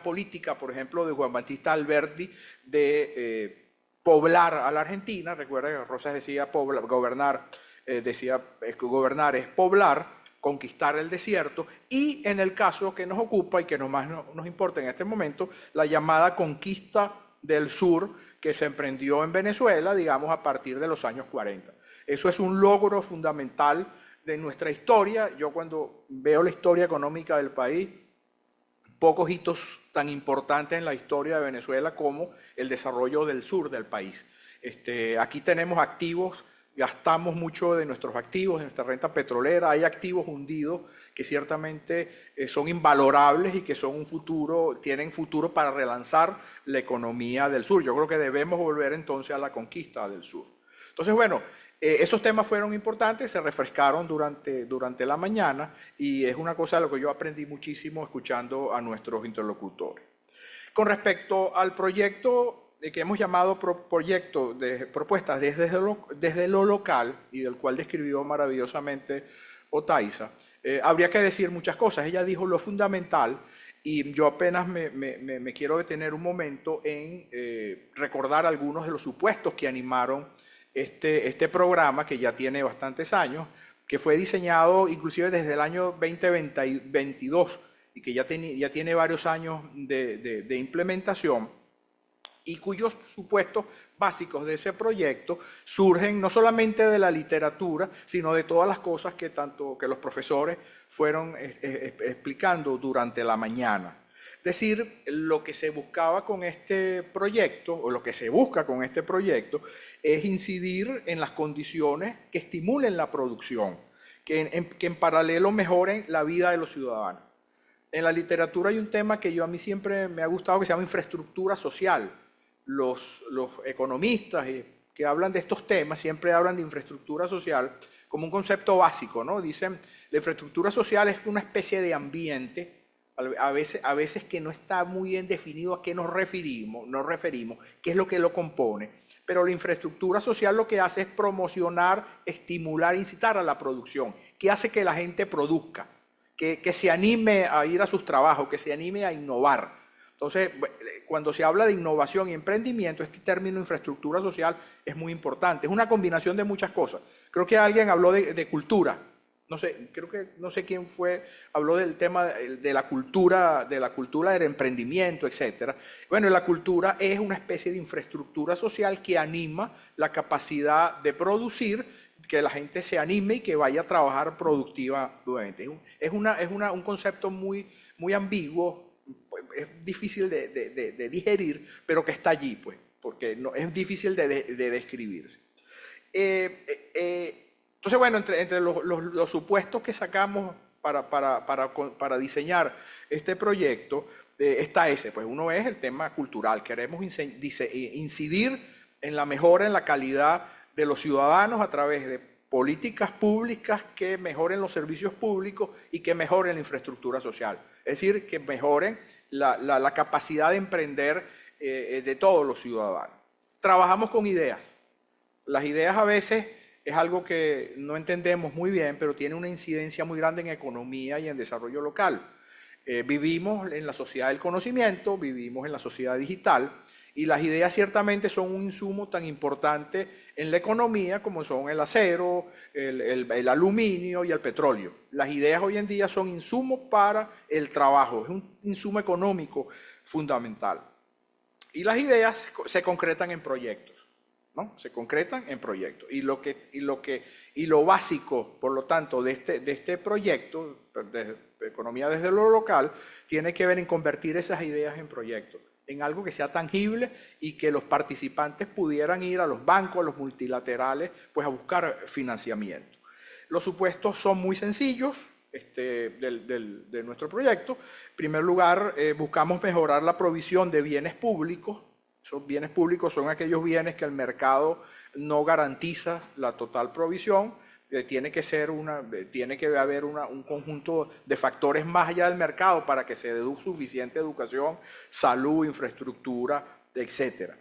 S5: política, por ejemplo, de Juan Bautista Alberdi de poblar a la Argentina. Recuerda que Rosas decía gobernar es poblar, conquistar el desierto, y en el caso que nos ocupa y que más nos importa en este momento, la llamada conquista del sur que se emprendió en Venezuela, digamos, a partir de los años 40. Eso es un logro fundamental de nuestra historia. Yo cuando veo la historia económica del país, pocos hitos tan importantes en la historia de Venezuela como el desarrollo del sur del país. Aquí tenemos activos, gastamos mucho de nuestros activos, de nuestra renta petrolera, hay activos hundidos que ciertamente son invalorables y que tienen futuro para relanzar la economía del sur. Yo creo que debemos volver entonces a la conquista del sur. Entonces, bueno, esos temas fueron importantes, se refrescaron durante la mañana, y es una cosa de lo que yo aprendí muchísimo escuchando a nuestros interlocutores. Con respecto al proyecto que hemos llamado proyecto de propuestas desde lo local, y del cual describió maravillosamente Otaiza, habría que decir muchas cosas. Ella dijo lo fundamental, y yo apenas me quiero detener un momento en recordar algunos de los supuestos que animaron este programa, que ya tiene bastantes años, que fue diseñado inclusive desde el año 2022 y que ya tiene varios años de implementación, y cuyos supuestos básicos de ese proyecto surgen no solamente de la literatura, sino de todas las cosas que los profesores fueron explicando durante la mañana. Es decir, lo que se buscaba con este proyecto, o lo que se busca con este proyecto, es incidir en las condiciones que estimulen la producción, que en paralelo mejoren la vida de los ciudadanos. En la literatura hay un tema que a mí siempre me ha gustado, que se llama infraestructura social. Los economistas que hablan de estos temas siempre hablan de infraestructura social como un concepto básico, ¿no? Dicen, la infraestructura social es una especie de ambiente, a veces que no está muy bien definido a qué nos referimos, qué es lo que lo compone. Pero la infraestructura social lo que hace es promocionar, estimular, incitar a la producción, que hace que la gente produzca, que se anime a ir a sus trabajos, que se anime a innovar. Entonces, cuando se habla de innovación y emprendimiento, este término infraestructura social es muy importante. Es una combinación de muchas cosas. Creo que alguien habló de cultura. No sé quién fue, habló del tema de la cultura del emprendimiento, etc. Bueno, la cultura es una especie de infraestructura social que anima la capacidad de producir, que la gente se anime y que vaya a trabajar productivamente. Es un concepto muy ambiguo, es difícil de digerir, pero que está allí, pues, porque es difícil de describirse. Entonces, bueno, entre los supuestos que sacamos para diseñar este proyecto, está ese. Pues uno es el tema cultural. Queremos incidir en la mejora en la calidad de los ciudadanos a través de políticas públicas que mejoren los servicios públicos y que mejoren la infraestructura social. Es decir, que mejoren la capacidad de emprender de todos los ciudadanos. Trabajamos con ideas. Las ideas a veces es algo que no entendemos muy bien, pero tiene una incidencia muy grande en economía y en desarrollo local. Vivimos en la sociedad del conocimiento, vivimos en la sociedad digital, y las ideas ciertamente son un insumo tan importante en la economía como son el acero, el aluminio y el petróleo. Las ideas hoy en día son insumos para el trabajo, es un insumo económico fundamental. Y las ideas se concretan en proyectos, ¿no? Se concretan en proyectos. Y lo básico, por lo tanto, de este proyecto, de economía desde lo local, tiene que ver en convertir esas ideas en proyectos, en algo que sea tangible y que los participantes pudieran ir a los bancos, a los multilaterales, pues a buscar financiamiento. Los supuestos son muy sencillos de nuestro proyecto. En primer lugar, buscamos mejorar la provisión de bienes públicos. Esos bienes públicos son aquellos bienes que el mercado no garantiza la total provisión. Tiene que haber un conjunto de factores más allá del mercado para que se dé suficiente educación, salud, infraestructura, etc.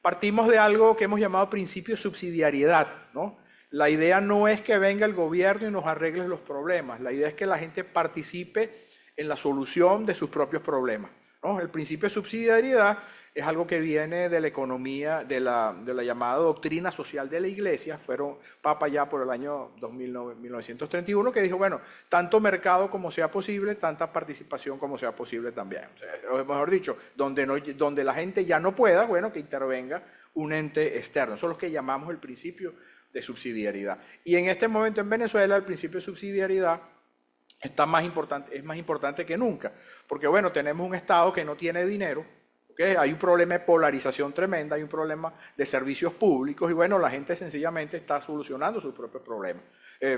S5: Partimos de algo que hemos llamado principio de subsidiariedad, ¿no? La idea no es que venga el gobierno y nos arregle los problemas, la idea es que la gente participe en la solución de sus propios problemas, ¿no? El principio de subsidiariedad es algo que viene de la economía, de la llamada doctrina social de la Iglesia. Fueron papa ya por el año 1931 que dijo, bueno, tanto mercado como sea posible, tanta participación como sea posible también. O sea, mejor dicho, donde la gente ya no pueda, bueno, que intervenga un ente externo. Eso es lo que llamamos el principio de subsidiariedad. Y en este momento en Venezuela el principio de subsidiariedad es más importante que nunca, porque bueno, tenemos un Estado que no tiene dinero. Hay un problema de polarización tremenda, hay un problema de servicios públicos y bueno, la gente sencillamente está solucionando sus propios problemas.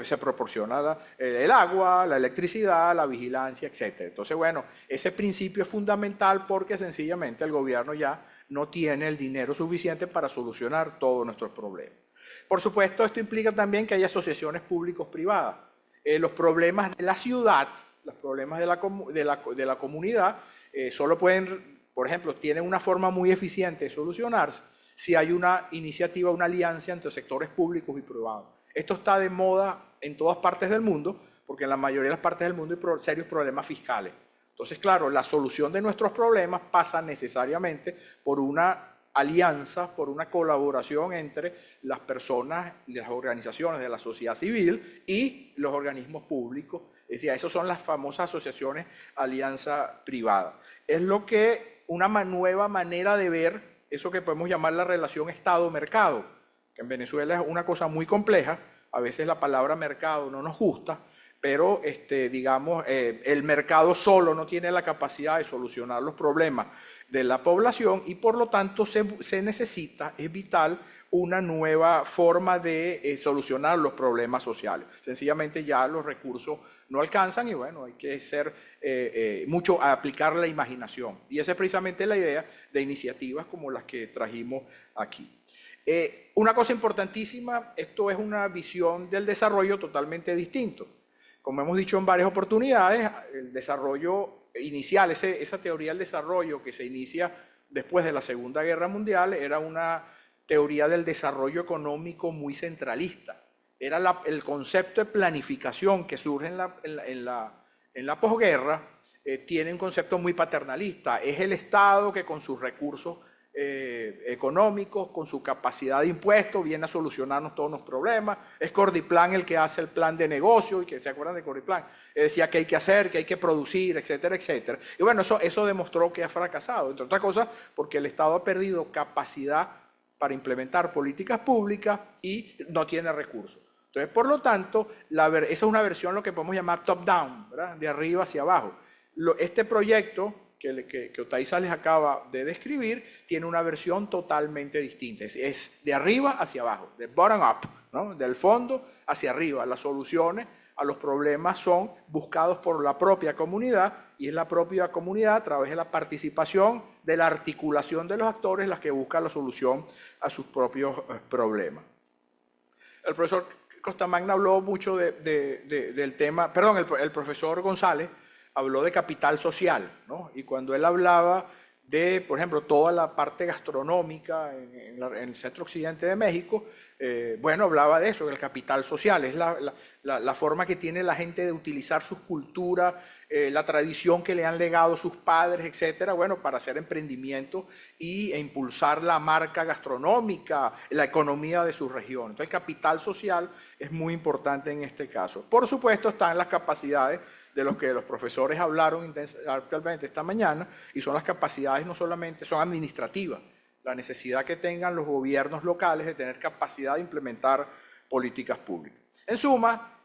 S5: Se proporciona el agua, la electricidad, la vigilancia, etc. Entonces, bueno, ese principio es fundamental porque sencillamente el gobierno ya no tiene el dinero suficiente para solucionar todos nuestros problemas. Por supuesto, esto implica también que hay asociaciones públicos-privadas. Los problemas de la ciudad, los problemas de la comunidad, solo pueden... Por ejemplo, tienen una forma muy eficiente de solucionarse si hay una iniciativa, una alianza entre sectores públicos y privados. Esto está de moda en todas partes del mundo, porque en la mayoría de las partes del mundo hay serios problemas fiscales. Entonces, claro, la solución de nuestros problemas pasa necesariamente por una alianza, por una colaboración entre las personas, las organizaciones de la sociedad civil y los organismos públicos. Es decir, esas son las famosas asociaciones alianza privada. Es lo que una nueva manera de ver eso que podemos llamar la relación Estado-mercado, que en Venezuela es una cosa muy compleja. A veces la palabra mercado no nos gusta, pero digamos, el mercado solo no tiene la capacidad de solucionar los problemas de la población y por lo tanto se necesita, es vital, una nueva forma de solucionar los problemas sociales. Sencillamente ya los recursos no alcanzan y bueno, hay que ser mucho a aplicar la imaginación. Y esa es precisamente la idea de iniciativas como las que trajimos aquí. Una cosa importantísima, esto es una visión del desarrollo totalmente distinto. Como hemos dicho en varias oportunidades, el desarrollo inicial, esa teoría del desarrollo que se inicia después de la Segunda Guerra Mundial, era una teoría del desarrollo económico muy centralista. Era el concepto de planificación que surge en la posguerra, tiene un concepto muy paternalista. Es el Estado que con sus recursos económicos, con su capacidad de impuestos, viene a solucionarnos todos los problemas. Es Cordiplan el que hace el plan de negocio, y que se acuerdan de Cordiplan, decía que hay que hacer, que hay que producir, etcétera, etcétera. Y bueno, eso demostró que ha fracasado, entre otras cosas, porque el Estado ha perdido capacidad para implementar políticas públicas y no tiene recursos. Entonces, por lo tanto, esa es una versión, lo que podemos llamar top-down, ¿verdad? De arriba hacia abajo. Este proyecto que Otaiza les acaba de describir tiene una versión totalmente distinta. Es de arriba hacia abajo, de bottom up, ¿no? Del fondo hacia arriba. Las soluciones a los problemas son buscados por la propia comunidad y es la propia comunidad a través de la participación, de la articulación de los actores las que buscan la solución a sus propios problemas. El profesor Costamagna habló mucho del tema, perdón, el profesor González habló de capital social, ¿no? Y cuando él hablaba de, por ejemplo, toda la parte gastronómica en el centro occidente de México, bueno, hablaba de eso, del capital social, es la forma que tiene la gente de utilizar sus culturas, la tradición que le han legado sus padres, etcétera, bueno, para hacer emprendimiento e impulsar la marca gastronómica, la economía de su región. Entonces, capital social es muy importante en este caso. Por supuesto, están las capacidades de los que los profesores hablaron actualmente esta mañana, y son las capacidades no solamente, son administrativas, la necesidad que tengan los gobiernos locales de tener capacidad de implementar políticas públicas. En suma,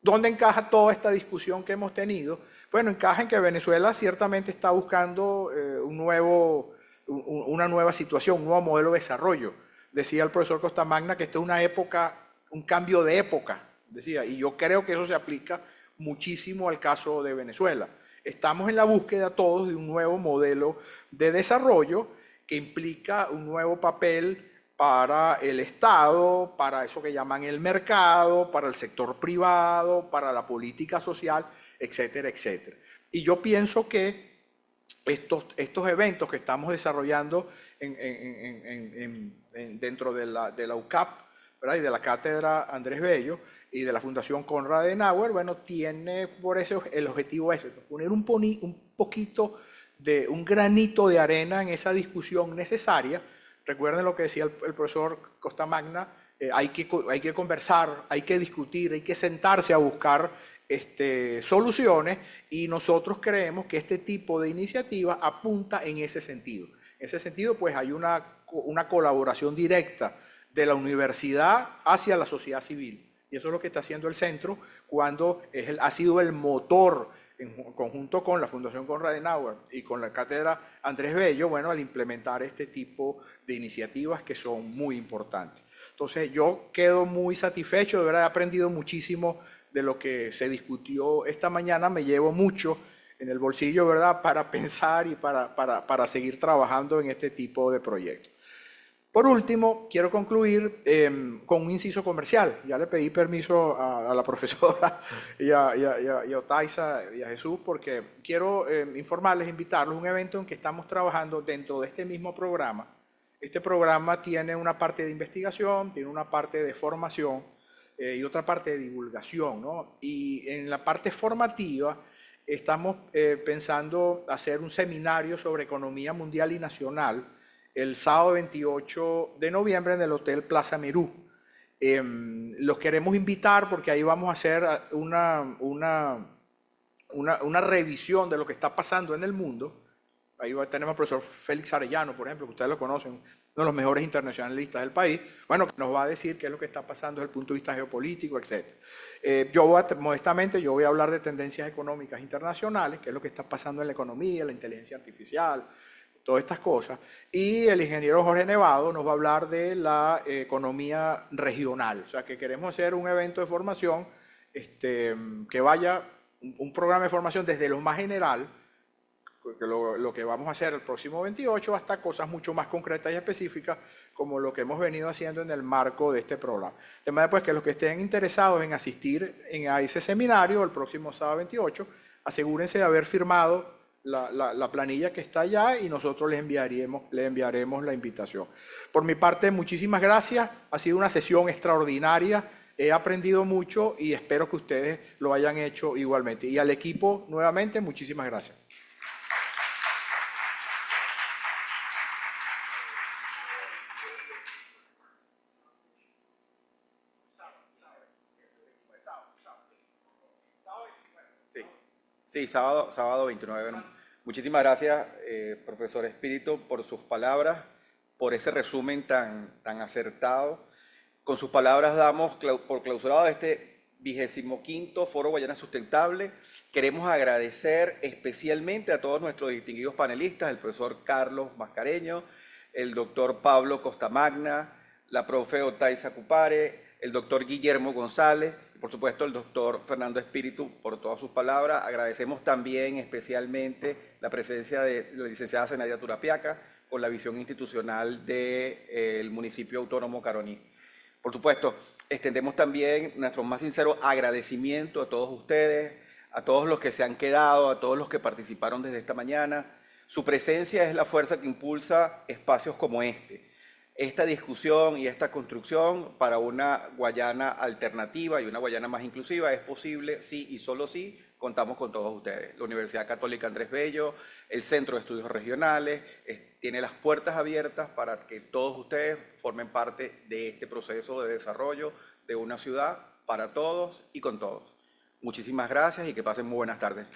S5: ¿dónde encaja toda esta discusión que hemos tenido? Bueno, encaja en que Venezuela ciertamente está buscando una nueva situación, un nuevo modelo de desarrollo. Decía el profesor Costamagna que esto es una época, un cambio de época, decía, y yo creo que eso se aplica muchísimo al caso de Venezuela. Estamos en la búsqueda todos de un nuevo modelo de desarrollo que implica un nuevo papel para el Estado, para eso que llaman el mercado, para el sector privado, para la política social, etcétera, etcétera. Y yo pienso que estos eventos que estamos desarrollando dentro de la UCAP, ¿verdad? Y de la Cátedra Andrés Bello y de la Fundación Konrad Adenauer, bueno, tiene por eso el objetivo ese, poner un poquito de un granito de arena en esa discusión necesaria. Recuerden lo que decía el profesor Costamagna, hay que conversar, hay que discutir, hay que sentarse a buscar soluciones, y nosotros creemos que este tipo de iniciativa apunta en ese sentido. En ese sentido, pues hay una colaboración directa de la universidad hacia la sociedad civil. Y eso es lo que está haciendo el centro cuando ha sido el motor, en conjunto con la Fundación Konrad Adenauer y con la Cátedra Andrés Bello, bueno, al implementar este tipo de iniciativas que son muy importantes. Entonces yo quedo muy satisfecho, de verdad he aprendido muchísimo de lo que se discutió esta mañana, me llevo mucho en el bolsillo, ¿verdad?, para pensar y para seguir trabajando en este tipo de proyectos. Por último, quiero concluir con un inciso comercial. Ya le pedí permiso a la profesora y a Otaiza y a Jesús, porque quiero informarles, invitarlos a un evento en que estamos trabajando dentro de este mismo programa. Este programa tiene una parte de investigación, tiene una parte de formación y otra parte de divulgación, ¿no? Y en la parte formativa estamos pensando hacer un seminario sobre economía mundial y nacional el sábado 28 de noviembre en el Hotel Plaza Merú. Los queremos invitar porque ahí vamos a hacer una revisión de lo que está pasando en el mundo. Ahí tenemos al profesor Félix Arellano, por ejemplo, que ustedes lo conocen, uno de los mejores internacionalistas del país. Bueno, nos va a decir qué es lo que está pasando desde el punto de vista geopolítico, etc. Modestamente, yo voy a hablar de tendencias económicas internacionales, qué es lo que está pasando en la economía, la inteligencia artificial, todas estas cosas. Y el ingeniero Jorge Nevado nos va a hablar de la economía regional. O sea, que queremos hacer un evento de formación que vaya, un programa de formación desde lo más general, lo que vamos a hacer el próximo 28, hasta cosas mucho más concretas y específicas, como lo que hemos venido haciendo en el marco de este programa. De manera pues que los que estén interesados en asistir a ese seminario el próximo sábado 28, asegúrense de haber firmado la planilla que está allá y nosotros les enviaremos la invitación. Por mi parte, muchísimas gracias. Ha sido una sesión extraordinaria. He aprendido mucho y espero que ustedes lo hayan hecho igualmente. Y al equipo, nuevamente, muchísimas gracias.
S2: Sí, sábado 29. Muchísimas gracias, profesor Espíritu, por sus palabras, por ese resumen tan acertado. Con sus palabras damos por clausurado este 25º Foro Guayana Sustentable. Queremos agradecer especialmente a todos nuestros distinguidos panelistas, el profesor Carlos Mascareño, el doctor Pablo Costamagna, la profe Otaiza Cupare, el doctor Guillermo González, y por supuesto el doctor Fernando Espíritu por todas sus palabras. Agradecemos también especialmente la presencia de la licenciada Zenaida Turapiaca con la visión institucional del municipio autónomo Caroní. Por supuesto, extendemos también nuestro más sincero agradecimiento a todos ustedes, a todos los que se han quedado, a todos los que participaron desde esta mañana, Su presencia es la fuerza que impulsa espacios como este. Esta discusión y esta construcción para una Guayana alternativa y una Guayana más inclusiva es posible si y solo si contamos con todos ustedes. La Universidad Católica Andrés Bello, el Centro de Estudios Regionales, tiene las puertas abiertas para que todos ustedes formen parte de este proceso de desarrollo de una ciudad para todos y con todos. Muchísimas gracias y que pasen muy buenas tardes.